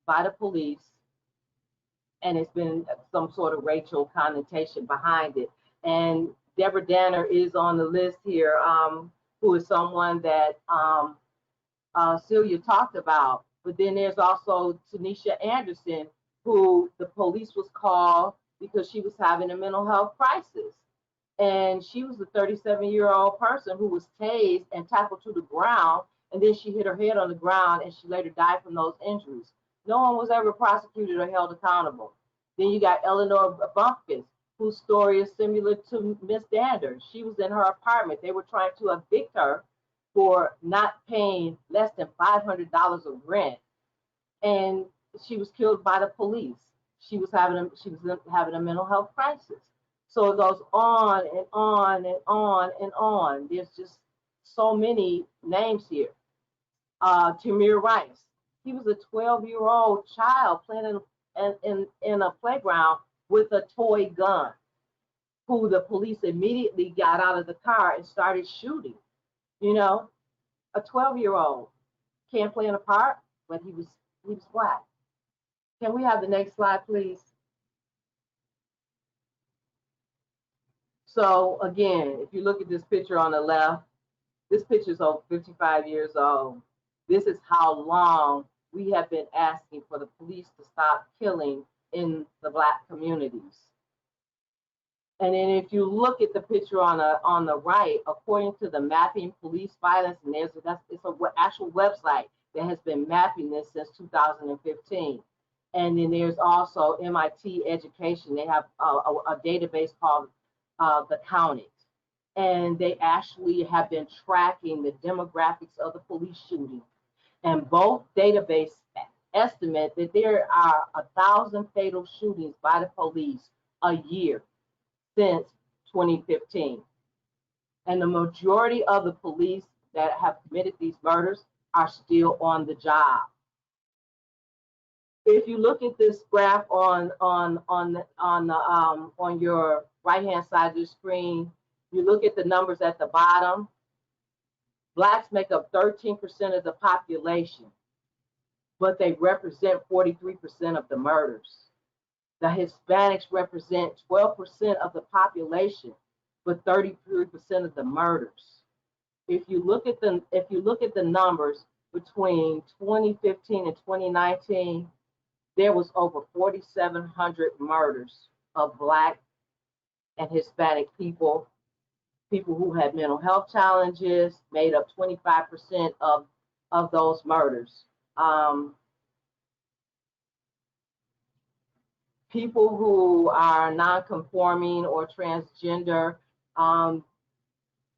by the police, and it's been some sort of racial connotation behind it. And Deborah Danner is on the list here, who is someone that Celia talked about. But then there's also Tanisha Anderson, who the police was called because she was having a mental health crisis. And she was a 37-year-old person who was tased and tackled to the ground, and then she hit her head on the ground and she later died from those injuries. No one was ever prosecuted or held accountable. Then you got Eleanor Bumpkins, whose story is similar to Miss Dander. She was in her apartment. They were trying to evict her for not paying less than $500 of rent, and she was killed by the police. She was having a mental health crisis. So it goes on and on and on and on. There's just so many names here. Tamir Rice. He was a 12-year-old child playing in a playground with a toy gun, who the police immediately got out of the car and started shooting. A 12-year-old can't play in a park, but he was black. Can we have the next slide, please? So again, if you look at this picture on the left, this picture is over 55 years old. This is how long we have been asking for the police to stop killing in the Black communities. And then if you look at the picture on the right, according to the Mapping Police Violence, and it's an actual website that has been mapping this since 2015. And then there's also MIT Education. They have a database called The Counties. And they actually have been tracking the demographics of the police shooting. And both databases estimate that there are 1,000 fatal shootings by the police a year since 2015. And the majority of the police that have committed these murders are still on the job. If you look at this graph on your right-hand side of the screen, you look at the numbers at the bottom. Blacks make up 13% of the population. but they represent 43% of the murders. The Hispanics represent 12% of the population, but 33% of the murders. If you look at the numbers between 2015 and 2019, there was over 4,700 murders of Black and Hispanic people. People who had mental health challenges made up 25% of those murders. People who are non-conforming or transgender,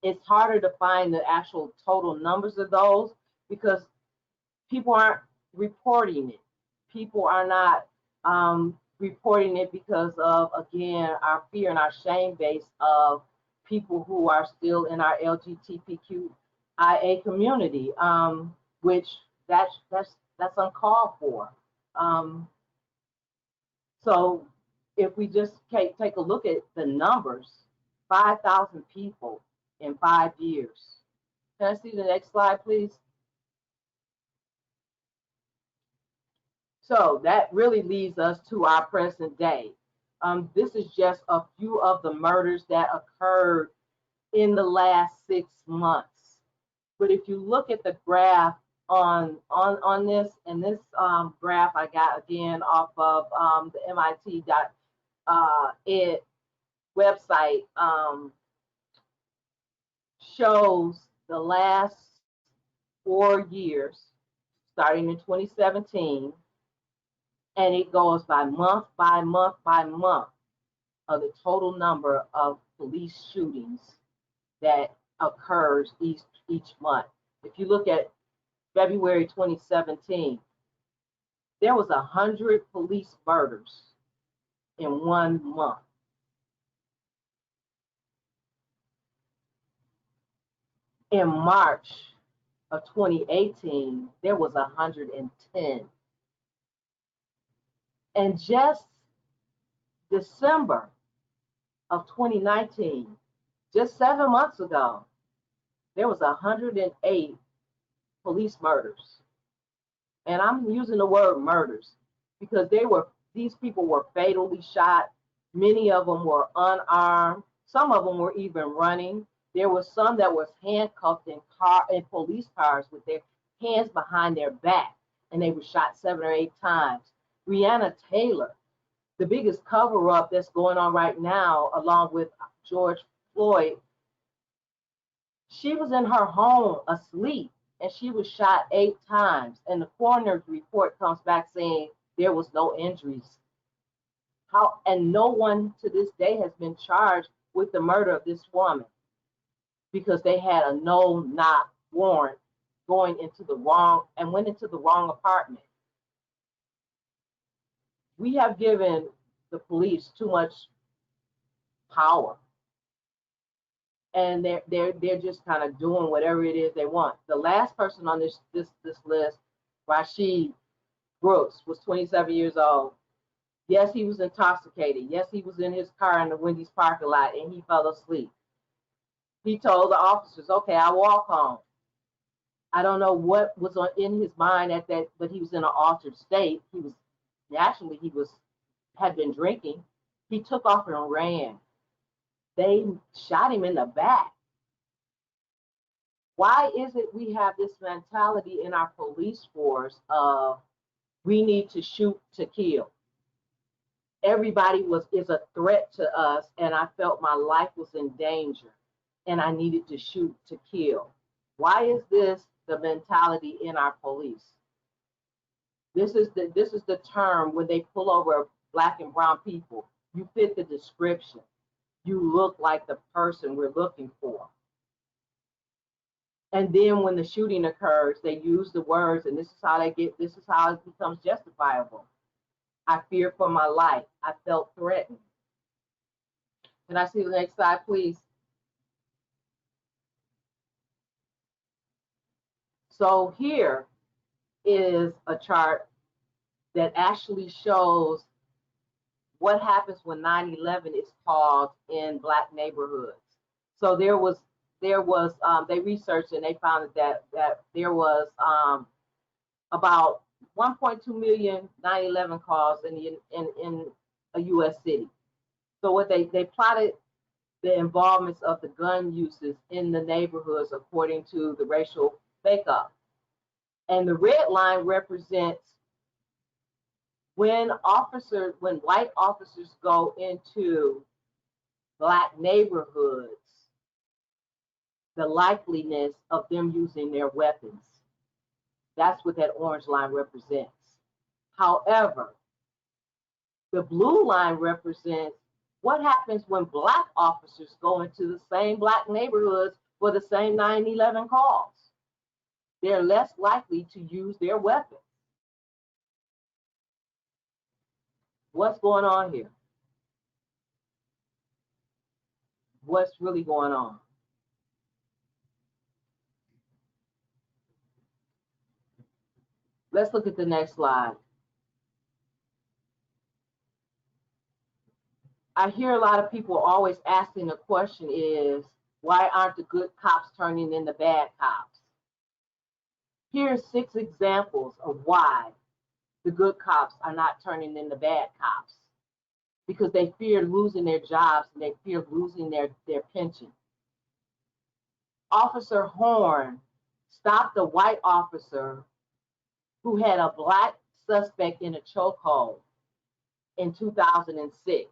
it's harder to find the actual total numbers of those because people aren't reporting it. People are not reporting it because of, again, our fear and our shame base of people who are still in our LGBTQIA community, which that's uncalled for. So if we just take a look at the numbers, 5,000 people in 5 years. Can I see the next slide, please? So that really leads us to our present day. This is just a few of the murders that occurred in the last 6 months. But if you look at the graph on this, and this graph I got again off of the MIT.ed website, shows the last 4 years, starting in 2017, and it goes by month by month by month of the total number of police shootings that occurs each month. If you look at February 2017, there was 100 police murders in 1 month. In March of 2018, there was 110. And just December of 2019, just 7 months ago, there was 108 police murders. And I'm using the word murders because these people were fatally shot. Many of them were unarmed. Some of them were even running. There was some that was handcuffed in police cars with their hands behind their back, and they were shot 7 or 8 times. Breonna Taylor, the biggest cover-up that's going on right now, along with George Floyd, she was in her home asleep, and she was shot 8 times. And the coroner's report comes back saying there was no injuries. And no one to this day has been charged with the murder of this woman because they had a no-knock warrant went into the wrong apartment. We have given the police too much power, and they're just kind of doing whatever it is they want. The last person on this list, Rashid Brooks, was 27 years old. Yes, he was intoxicated. Yes, he was in his car in the Wendy's parking lot and he fell asleep. He told the officers, "Okay, I'll walk home." I don't know what was in his mind at that, but he was in an altered state. He had been drinking. He took off and ran. They shot him in the back. Why is it we have this mentality in our police force of we need to shoot to kill? Everybody is a threat to us, and I felt my life was in danger, and I needed to shoot to kill. Why is this the mentality in our police? This is the term when they pull over Black and brown people. You fit the description. You look like the person we're looking for. And then when the shooting occurs, they use the words, and this is how it becomes justifiable. I fear for my life. I felt threatened. Can I see the next slide, please? So here is a chart that actually shows what happens when 9/11 is caused in Black neighborhoods. So they researched and they found that there was about 1.2 million 911 calls in a U.S. city. So what they plotted the involvements of the gun uses in the neighborhoods according to the racial makeup. And the red line represents when white officers go into Black neighborhoods, the likeliness of them using their weapons. That's what that orange line represents. However, the blue line represents what happens when Black officers go into the same Black neighborhoods for the same 911 calls. They're less likely to use their weapons. What's going on here? What's really going on? Let's look at the next slide. I hear a lot of people always asking the question is, why aren't the good cops turning in the bad cops? Here's 6 examples of why the good cops are not turning in the bad cops. Because they fear losing their jobs and they fear losing their pension. Officer Horn stopped a white officer who had a Black suspect in a chokehold in 2006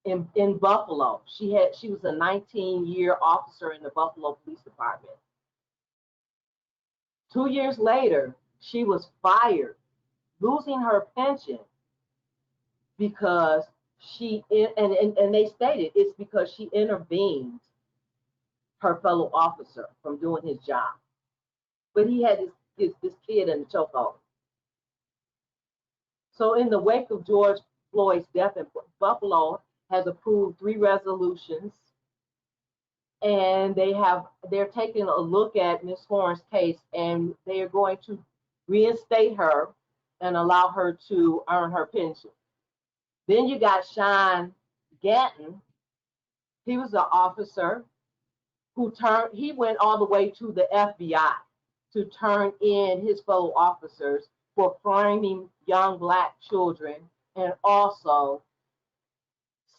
in Buffalo. She was a 19-year officer in the Buffalo Police Department. 2 years later, she was fired, losing her pension because and they stated it's because she intervened her fellow officer from doing his job. But he had this kid in the chokehold. So in the wake of George Floyd's death in Buffalo has approved 3 resolutions, and they're taking a look at Ms. Horn's case, and they are going to reinstate her and allow her to earn her pension. Then you got Sean Ganton. He was an officer he went all the way to the FBI to turn in his fellow officers for framing young Black children and also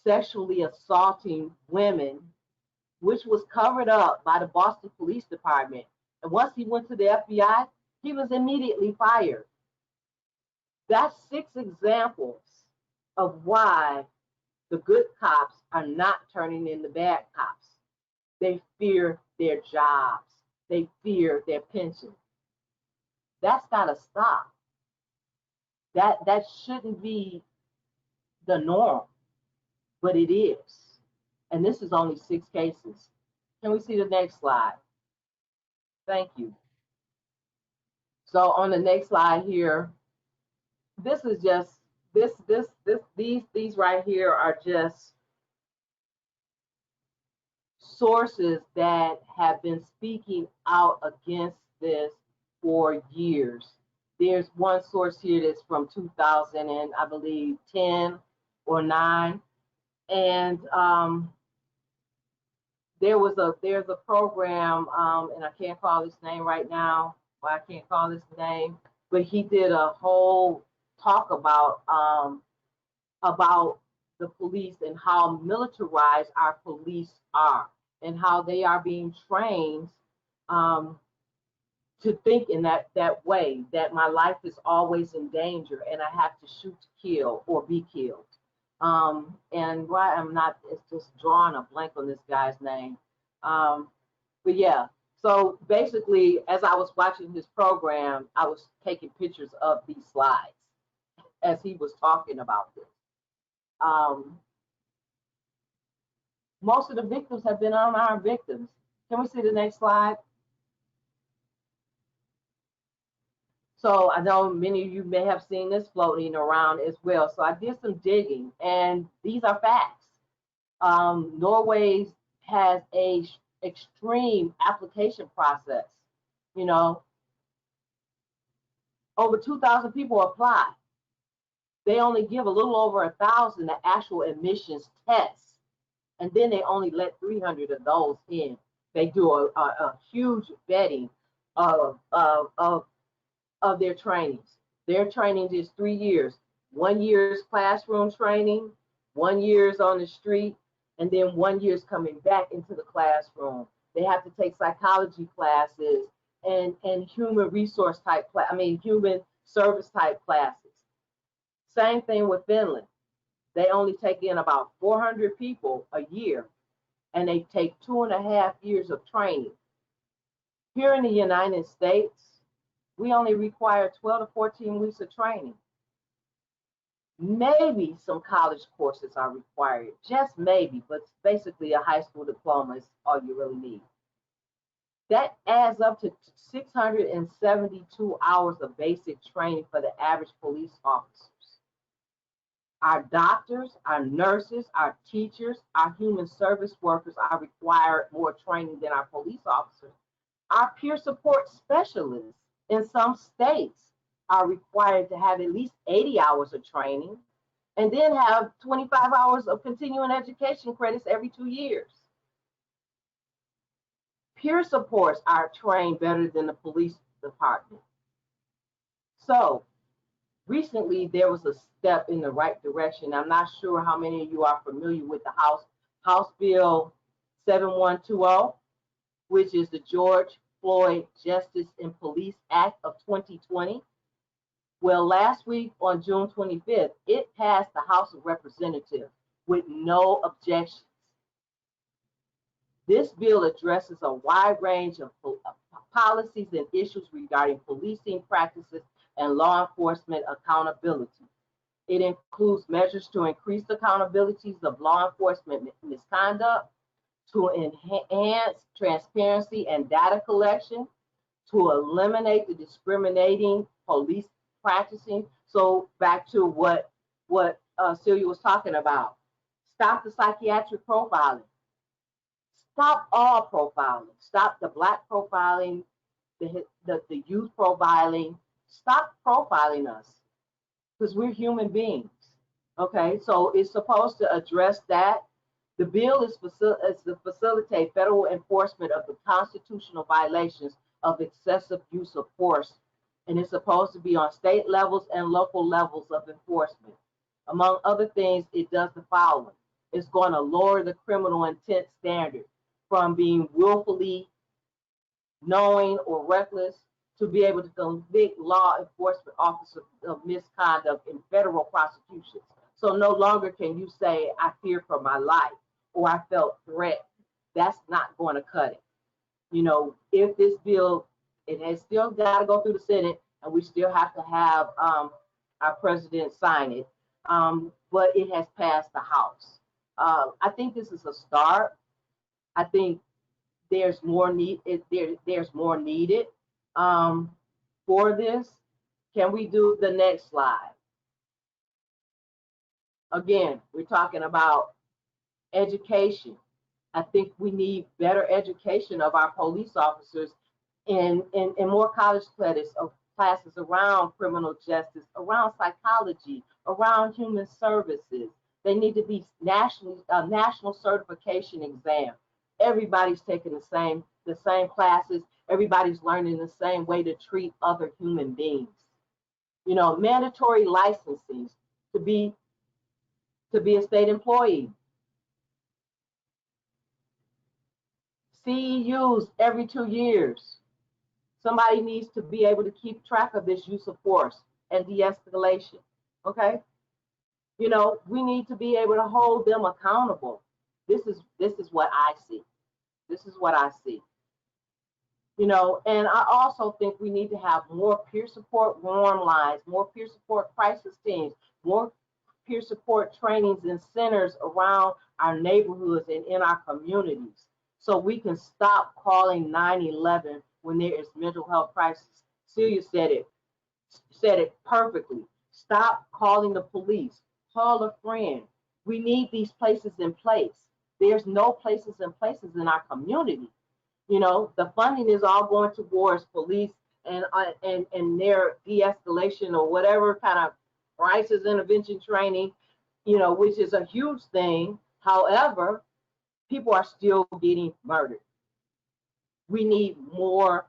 sexually assaulting women, which was covered up by the Boston Police Department. And once he went to the FBI, he was immediately fired. That's 6 examples of why the good cops are not turning in the bad cops. They fear their jobs. They fear their pension. That's got to stop. That shouldn't be the norm, but it is. And this is only 6 cases. Can we see the next slide? Thank you. So on the next slide here, this is just these right here are just sources that have been speaking out against this for years. There's one source here that's from 2000 and I believe 10 or 9, and there's a program, and I can't call his name right now. Well, I can't call his name, but he did a whole talk about the police and how militarized our police are, and how they are being trained to think in that way, that my life is always in danger and I have to shoot to kill or be killed. And why I'm not, it's just drawing a blank on this guy's name. But yeah, so basically, as I was watching his program, I was taking pictures of these slides as he was talking about this. Most of the victims have been unarmed victims. Can we see the next slide? So I know many of you may have seen this floating around as well. So I did some digging, and these are facts. Norway has a extreme application process. You know, over 2,000 people apply. They only give a little over 1,000 the actual admissions tests, and then they only let 300 of those in. They do a huge vetting of of their trainings. Their training is 3 years. 1 year is classroom training, 1 year is on the street, and then 1 year is coming back into the classroom. They have to take psychology classes and human resource type, human service type classes. Same thing with Finland. They only take in about 400 people a year, and they take 2.5 years of training. Here in the United States, we only require 12 to 14 weeks of training. Maybe some college courses are required, just maybe, but basically a high school diploma is all you really need. That adds up to 672 hours of basic training for the average police officers. Our doctors, our nurses, our teachers, our human service workers are required more training than our police officers. Our peer support specialists in some states are required to have at least 80 hours of training and then have 25 hours of continuing education credits every 2 years. Peer supports are trained better than the police department. So recently there was a step in the right direction. I'm not sure how many of you are familiar with the House Bill 7120, which is the George Floyd Justice and Police Act of 2020. Well, last week on June 25th, it passed the House of Representatives with no objections. This bill addresses a wide range of policies and issues regarding policing practices and law enforcement accountability. It includes measures to increase the accountabilities of law enforcement misconduct, to enhance transparency and data collection, to eliminate the discriminating police practicing. So back to what Celia was talking about. Stop the psychiatric profiling. Stop all profiling. Stop the Black profiling, the youth profiling. Stop profiling us, because we're human beings. Okay, so it's supposed to address that. The bill is to facilitate federal enforcement of the constitutional violations of excessive use of force, and it's supposed to be on state levels and local levels of enforcement. Among other things, it does the following. It's going to lower the criminal intent standard from being willfully knowing or reckless to be able to convict law enforcement officers of misconduct in federal prosecutions. So no longer can you say, I fear for my life or I felt threatened. That's not going to cut it. You know, if this bill, it has still got to go through the Senate, and we still have to have our president sign it, but it has passed the House. I think this is a start. I think there's more there's more needed for this. Can we do the next slide? Again, we're talking about education. I think we need better education of our police officers and more college classes around criminal justice, around psychology, around human services. They need to be national certification exam. Everybody's taking the same classes. Everybody's learning the same way to treat other human beings. You know, mandatory licensing to be a state employee. CEUs every 2 years. Somebody needs to be able to keep track of this use of force and de-escalation. Okay? You know, we need to be able to hold them accountable. This is what I see. This is what I see. You know, and I also think we need to have more peer support warm lines, more peer support crisis teams, more peer support trainings and centers around our neighborhoods and in our communities, so we can stop calling 911 when there is mental health crisis. Celia said it perfectly. Stop calling the police. Call a friend. We need these places in place. There's no places in our community. You know, the funding is all going towards police and their de-escalation or whatever kind of crisis intervention training, you know, which is a huge thing. However, people are still getting murdered. We need more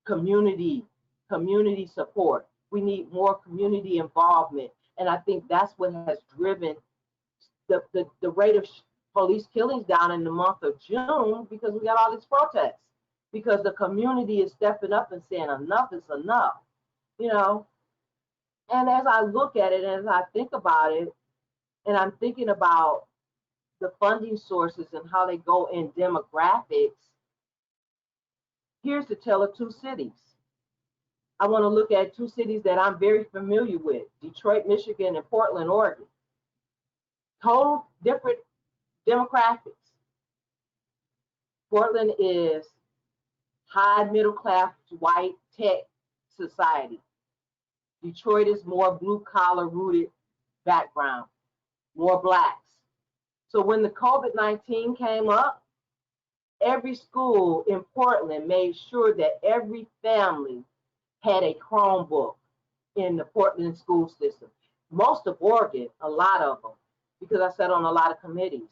community community support. We need more community involvement. And I think that's what has driven the rate of police killings down in the month of June, because we got all these protests. Because the community is stepping up and saying enough is enough, you know. And as I look at it, and as I think about it, and I'm thinking about the funding sources and how they go in demographics, here's the tale of two cities. I want to look at two cities that I'm very familiar with, Detroit, Michigan, and Portland, Oregon. Total different demographics. Portland is high middle class, white tech society. Detroit is more blue collar rooted background, more blacks. So when the COVID-19 came up, every school in Portland made sure that every family had a Chromebook in the Portland school system. Most of Oregon, a lot of them, because I sat on a lot of committees.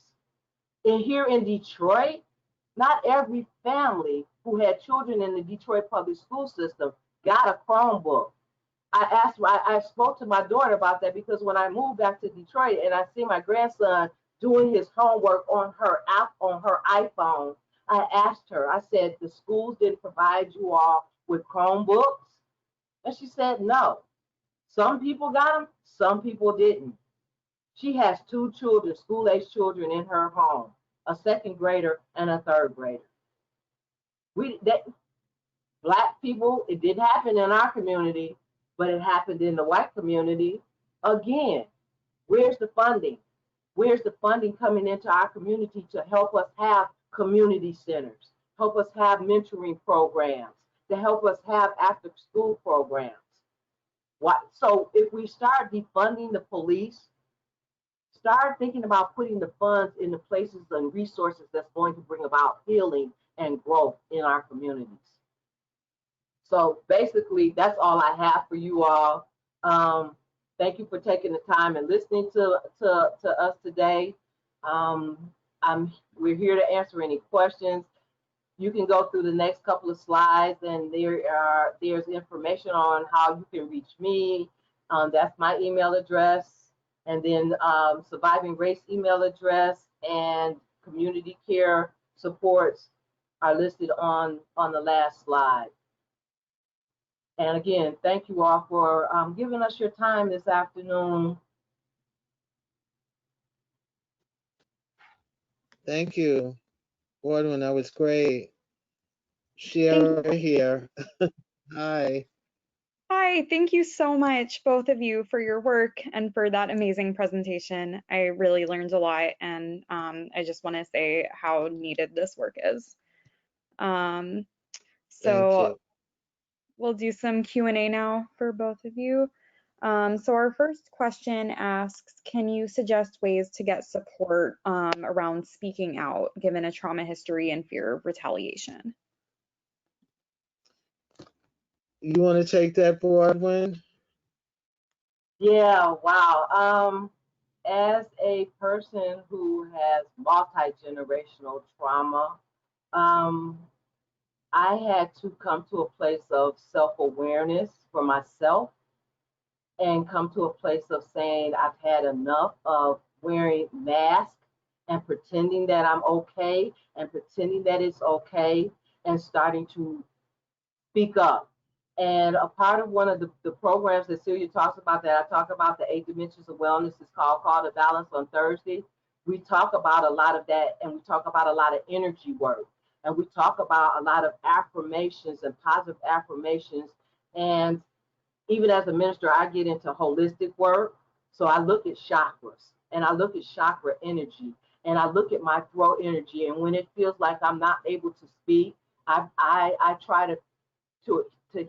And here in Detroit, not every family who had children in the Detroit public school system got a Chromebook. I spoke to my daughter about that, because when I moved back to Detroit and I see my grandson doing his homework on her app, on her iPhone, I asked her, I said, the schools didn't provide you all with Chromebooks? And she said, no. Some people got them, some people didn't. She has two children, school-age children in her home, a second grader and a third grader. Black people, it didn't happen in our community, but it happened in the white community. Again, where's the funding? Where's the funding coming into our community to help us have community centers, help us have mentoring programs, to help us have after school programs? So if we start defunding the police, start thinking about putting the funds in the places and resources that's going to bring about healing and growth in our communities. So basically, that's all I have for you all. Thank you for taking the time and listening to us today. We're here to answer any questions. You can go through the next couple of slides, and there's information on how you can reach me. That's my email address, and then Surviving Race email address and community care supports are listed on the last slide. And again, thank you all for giving us your time this afternoon. Thank you, Boardman. That was great. Share here. Hi. Hi, thank you so much, both of you, for your work and for that amazing presentation. I really learned a lot, and I just want to say how needed this work is. Thank So you. we'll do some Q&A now for both of you. So our first question asks, can you suggest ways to get support around speaking out, given a trauma history and fear of retaliation? You want to take that, Boardman? Yeah, wow. As a person who has multi-generational trauma, I had to come to a place of self-awareness for myself and come to a place of saying I've had enough of wearing masks and pretending that I'm okay and pretending that it's okay, and starting to speak up. And a part of one of the programs that Celia talks about, that I talk about, the 8 dimensions of wellness, is called Call to Balance on Thursday. We talk about a lot of that, and we talk about a lot of energy work. And we talk about a lot of affirmations and positive affirmations. And even as a minister, I get into holistic work. So I look at chakras, and I look at chakra energy, and I look at my throat energy. And when it feels like I'm not able to speak, I try to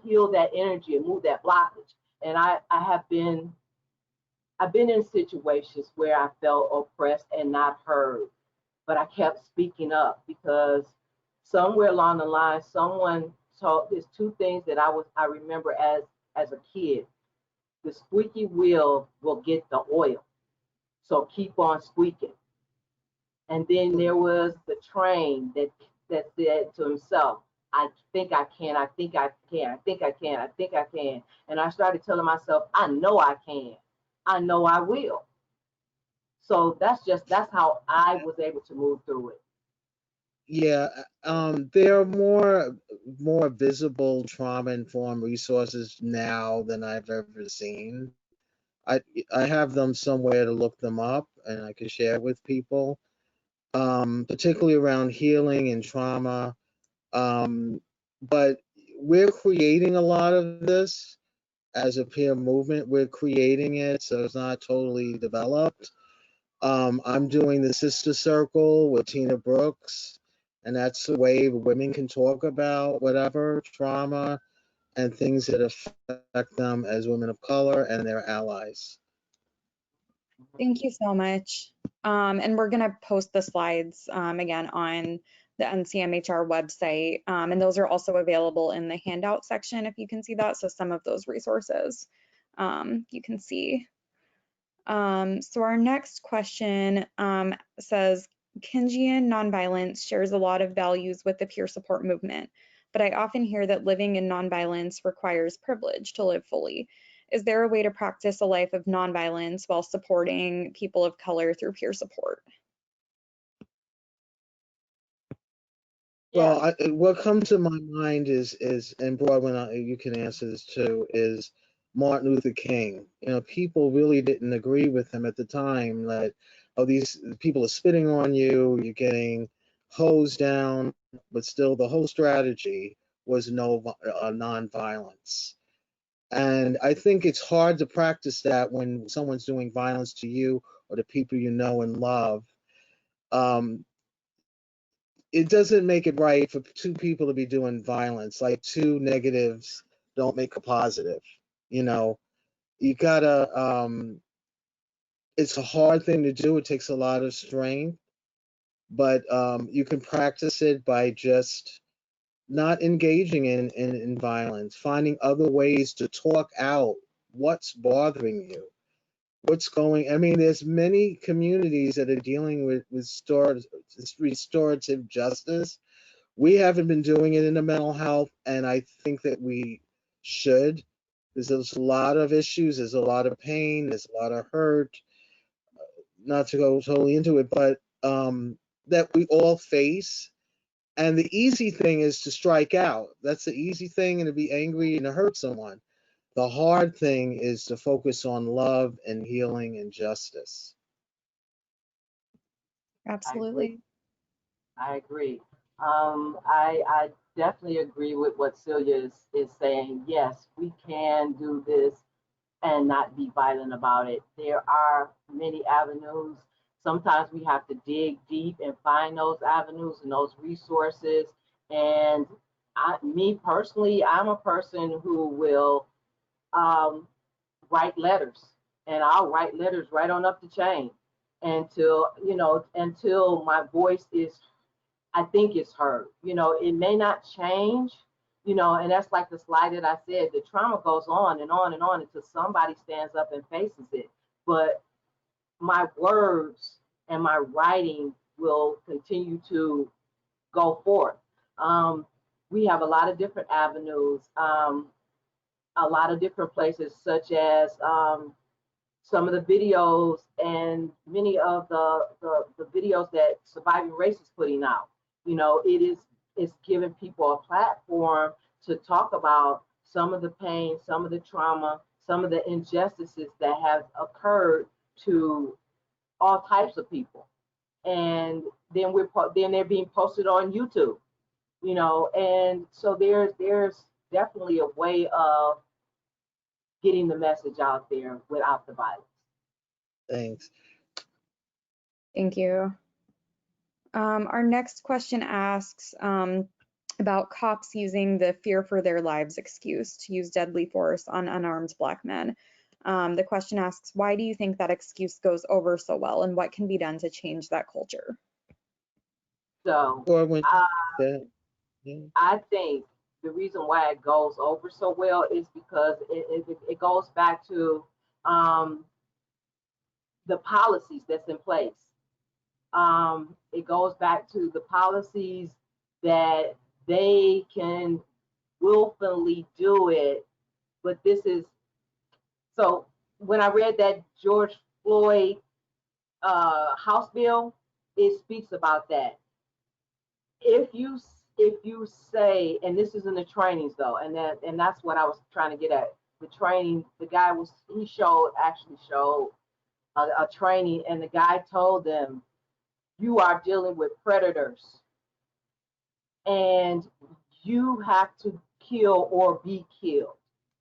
heal that energy and move that blockage. And I've been in situations where I felt oppressed and not heard, but I kept speaking up, because somewhere along the line, someone told, there's two things that I remember as a kid. The squeaky wheel will get the oil, so keep on squeaking. And then there was the train that said to himself, I think I can, I think I can, I think I can, I think I can. And I started telling myself, I know I can. I know I will. So that's how I was able to move through it. Yeah, there are more visible trauma informed resources now than I've ever seen. I I have them somewhere to look them up, and I can share with people, particularly around healing and trauma. But we're creating a lot of this as a peer movement. We're creating it, so it's not totally developed. I'm doing the Sister Circle with Tina Brooks, and that's a way women can talk about whatever trauma and things that affect them as women of color and their allies. Thank you so much. And we're going to post the slides again on the NCMHR website. And those are also available in the handout section if you can see that. So some of those resources you can see. So our next question says, Kingian nonviolence shares a lot of values with the peer support movement, but I often hear that living in nonviolence requires privilege to live fully. Is there a way to practice a life of nonviolence while supporting people of color through peer support? Yeah. Well, what comes to my mind is and Broadwin, you can answer this too, is Martin Luther King. You know, people really didn't agree with him at the time that, oh, these people are spitting on you, you're getting hosed down, but still the whole strategy was nonviolence. And I think it's hard to practice that when someone's doing violence to you or to people you know and love. Um, it doesn't make it right for two people to be doing violence. Like two negatives don't make a positive. You know, you gotta. It's a hard thing to do. It takes a lot of strength, but you can practice it by just not engaging in violence, finding other ways to talk out what's bothering you, what's going. I mean, there's many communities that are dealing with restorative justice. We haven't been doing it in the mental health, and I think that we should. There's a lot of issues, there's a lot of pain, there's a lot of hurt, not to go totally into it, but that we all face. And the easy thing is to strike out. That's the easy thing, and to be angry and to hurt someone. The hard thing is to focus on love and healing and justice. I agree. Absolutely. I agree. I definitely agree with what Celia is saying. Yes, we can do this and not be violent about it. There are many avenues. Sometimes we have to dig deep and find those avenues and those resources. And me personally, I'm a person who will um, write letters, and I'll write letters right on up the chain until my voice is, I think, it's heard. It may not change, and that's like the slide that I said. The trauma goes on and on and on until somebody stands up and faces it. But my words and my writing will continue to go forth. Um, we have a lot of different avenues, a lot of different places, such as some of the videos and many of the videos that Surviving Race is putting out. It's giving people a platform to talk about some of the pain, some of the trauma, some of the injustices that have occurred to all types of people. And then they're being posted on YouTube, and so there's definitely a way of getting the message out there without the violence. Thanks. Thank you. Our next question asks about cops using the fear for their lives excuse to use deadly force on unarmed Black men. The question asks, why do you think that excuse goes over so well, and what can be done to change that culture? So Or when, uh, yeah. I think the reason why it goes over so well is because it goes back to um, the policies that's in place. It goes back to the policies that they can willfully do it. But this is, so when I read that George Floyd House bill, it speaks about that. If you say, and this is in the trainings though, and that's what I was trying to get at. The training, the guy was he showed actually showed a training, and the guy told them, you are dealing with predators, and you have to kill or be killed.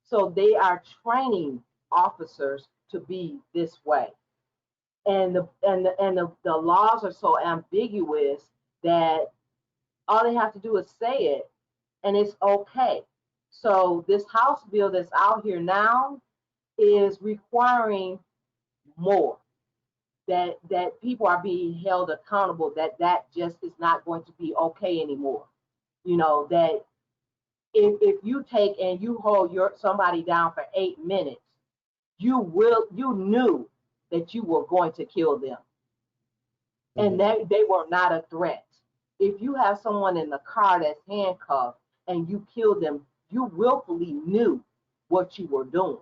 So they are training officers to be this way, and the laws are so ambiguous that all they have to do is say it, and it's okay. So this House bill that's out here now is requiring more. That people are being held accountable. That just is not going to be okay anymore. You know that if you take and you hold somebody down for 8 minutes, you knew that you were going to kill them, and that they were not a threat. If you have someone in the car that's handcuffed and you kill them, you willfully knew what you were doing.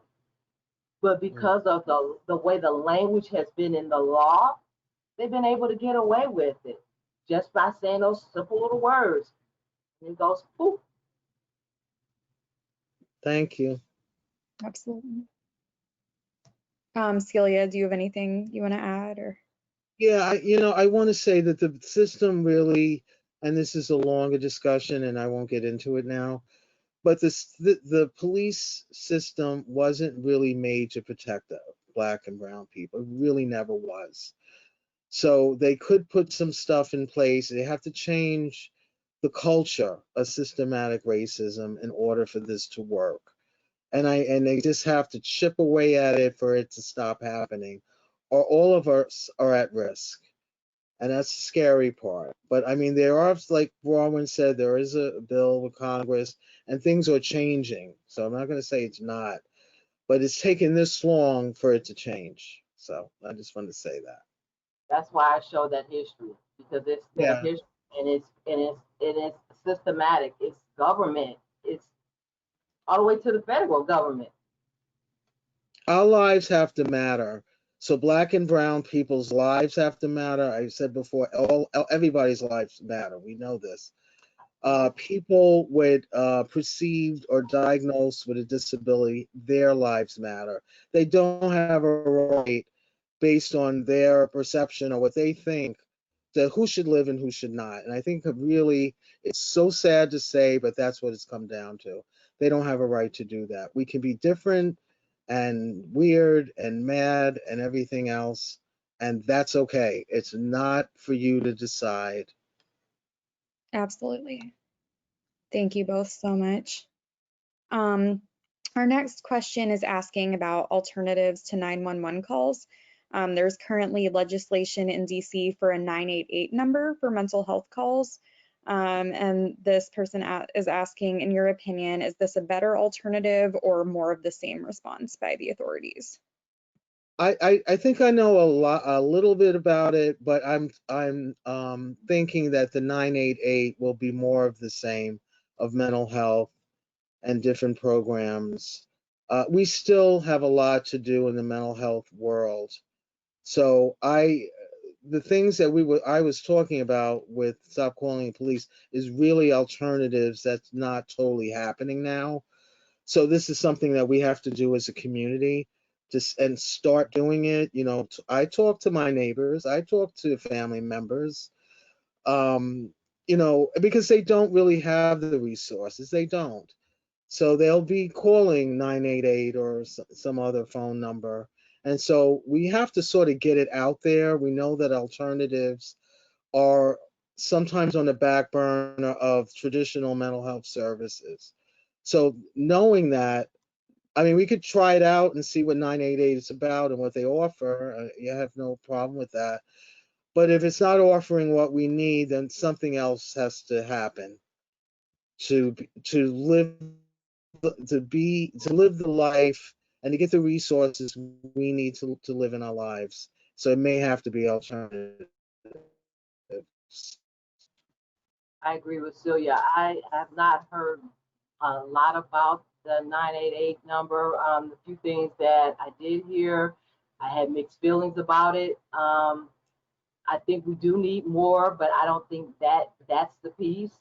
But because of the way the language has been in the law, they've been able to get away with it just by saying those simple little words. And it goes poof. Thank you. Absolutely. Celia, do you have anything you want to add or? Yeah, I want to say that the system really, and this is a longer discussion, and I won't get into it now, but the police system wasn't really made to protect the Black and brown people. It really never was. So they could put some stuff in place. They have to change the culture of systematic racism in order for this to work. And they just have to chip away at it for it to stop happening, or all of us are at risk. And that's the scary part. But I mean, there are, like Bronwyn said, there is a bill with Congress, and things are changing. So I'm not going to say it's not, but it's taken this long for it to change. So I just wanted to say that. That's why I show that history, because it's their Yeah. history, and it's systematic. It's government. It's all the way to the federal government. Our lives have to matter. So Black and brown people's lives have to matter. I said before, everybody's lives matter. We know this. People with perceived or diagnosed with a disability, their lives matter. They don't have a right based on their perception or what they think that who should live and who should not. And I think really, it's so sad to say, but that's what it's come down to. They don't have a right to do that. We can be different and weird and mad and everything else, and that's okay. It's not for you to decide. Absolutely. Thank you both so much. Our next question is asking about alternatives to 911 calls. There's currently legislation in DC for a 988 number for mental health calls. And this person is asking, in your opinion, is this a better alternative or more of the same response by the authorities? I think I know a little bit about it, but I'm thinking that the 988 will be more of the same of mental health and different programs. We still have a lot to do in the mental health world. So the things that I was talking about with Stop Calling the Police is really alternatives that's not totally happening now. So this is something that we have to do as a community, just and start doing it. I talk to my neighbors, I talk to family members, um, because they don't really have the resources. They don't. So they'll be calling 988 or some other phone number. And so we have to sort of get it out there. We know that alternatives are sometimes on the back burner of traditional mental health services. So knowing that, I mean, we could try it out and see what 988 is about and what they offer. You have no problem with that. But if it's not offering what we need, then something else has to happen to live to live the life and to get the resources we need to live in our lives. So it may have to be alternatives. I agree with Celia. I have not heard a lot about the 988 number. The few things that I did hear, I had mixed feelings about it. I think we do need more, but I don't think that that's the piece.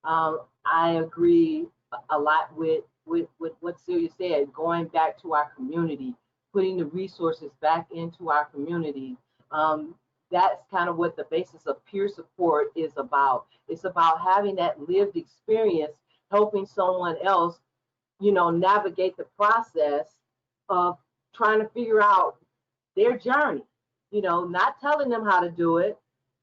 I agree a lot with what Celia said, going back to our community, putting the resources back into our community. Um, that's kind of what the basis of peer support is about. It's about having that lived experience, helping someone else, navigate the process of trying to figure out their journey, not telling them how to do it,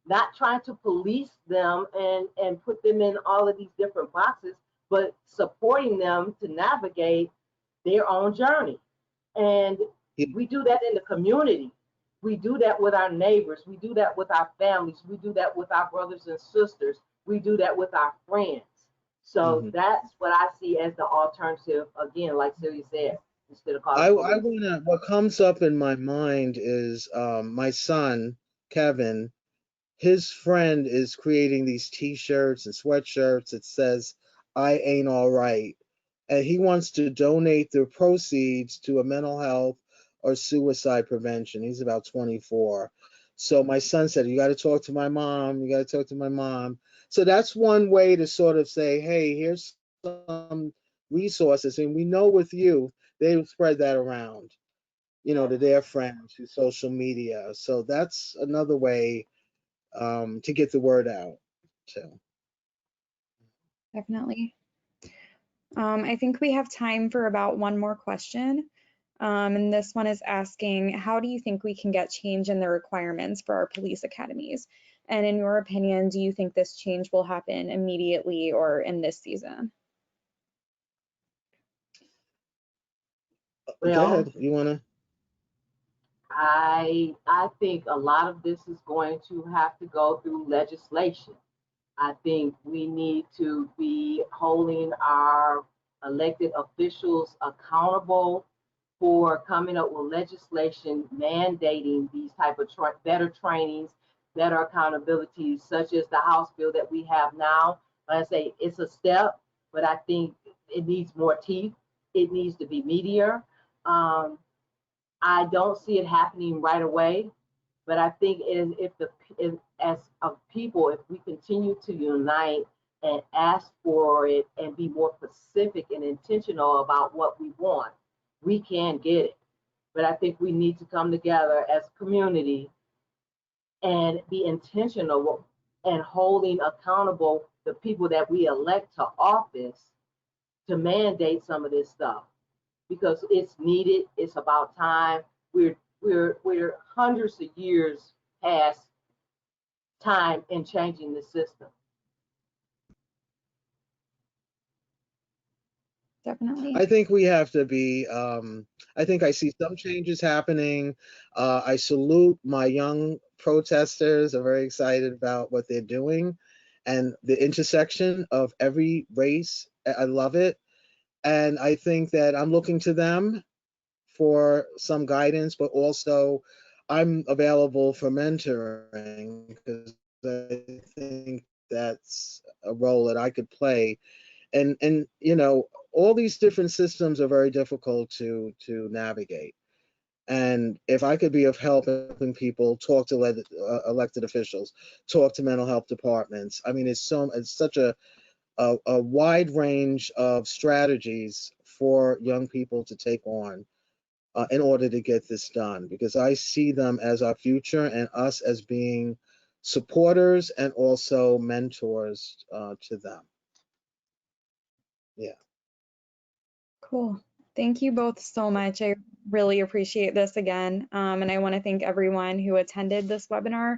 not trying to police them and put them in all of these different boxes, but supporting them to navigate their own journey. And we do that in the community. We do that with our neighbors. We do that with our families. We do that with our brothers and sisters. We do that with our friends. So that's what I see as the alternative, again, like Celia said, instead of calling I police. wanna, what comes up in my mind is my son, Kevin, his friend is creating these t-shirts and sweatshirts that says, I ain't all right. And he wants to donate the proceeds to a mental health or suicide prevention. He's about 24. So my son said, you got to talk to my mom. You got to talk to my mom. So that's one way to sort of say, hey, here's some resources. And we know with you, they spread that around, to their friends through social media. So that's another way to get the word out too. Definitely. I think we have time for about one more question. And this one is asking, how do you think we can get change in the requirements for our police academies? And in your opinion, do you think this change will happen immediately or in this season? Go Well, ahead. You wanna? I think a lot of this is going to have to go through legislation. I think we need to be holding our elected officials accountable for coming up with legislation mandating these type of better trainings, better accountabilities, such as the House bill that we have now. Like I say, it's a step, but I think it needs more teeth. It needs to be meatier. Um, I don't see it happening right away, but I think if as a people, if we continue to unite and ask for it and be more specific and intentional about what we want, we can get it. But I think we need to come together as a community and be intentional and holding accountable the people that we elect to office to mandate some of this stuff because it's needed. It's about time. We're hundreds of years past time in changing the system. Definitely. I think we have to be. I think I see some changes happening. I salute my young protesters. I'm very excited about what they're doing, and the intersection of every race. I love it, and I think that I'm looking to them for some guidance, but also I'm available for mentoring because I think that's a role that I could play. And all these different systems are very difficult to navigate. And if I could be of help helping people talk to elected officials, talk to mental health departments, I mean, it's such a wide range of strategies for young people to take on in order to get this done, because I see them as our future and us as being supporters and also mentors to them. Yeah. Cool. Thank you both so much. I really appreciate this again. And I want to thank everyone who attended this webinar.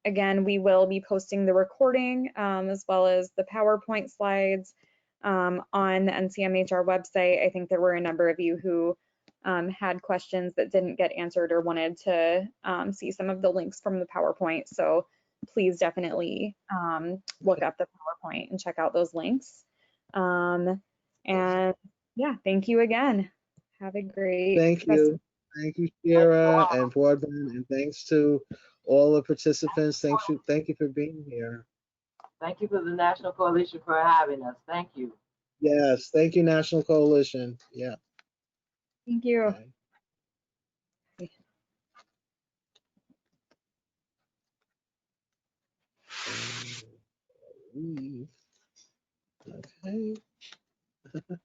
Again, we will be posting the recording as well as the PowerPoint slides on the NCMHR website. I think there were a number of you who had questions that didn't get answered or wanted to see some of the links from the PowerPoint. So please definitely look up the PowerPoint and check out those links. And yeah, thank you again. Have a great Thank rest of you. Thank you, Shira and Broadband, and thanks to all the participants. Thank you for being here. Thank you for the National Coalition for having us. Thank you. Yes, thank you, National Coalition. Yeah. Thank you. Okay. Okay.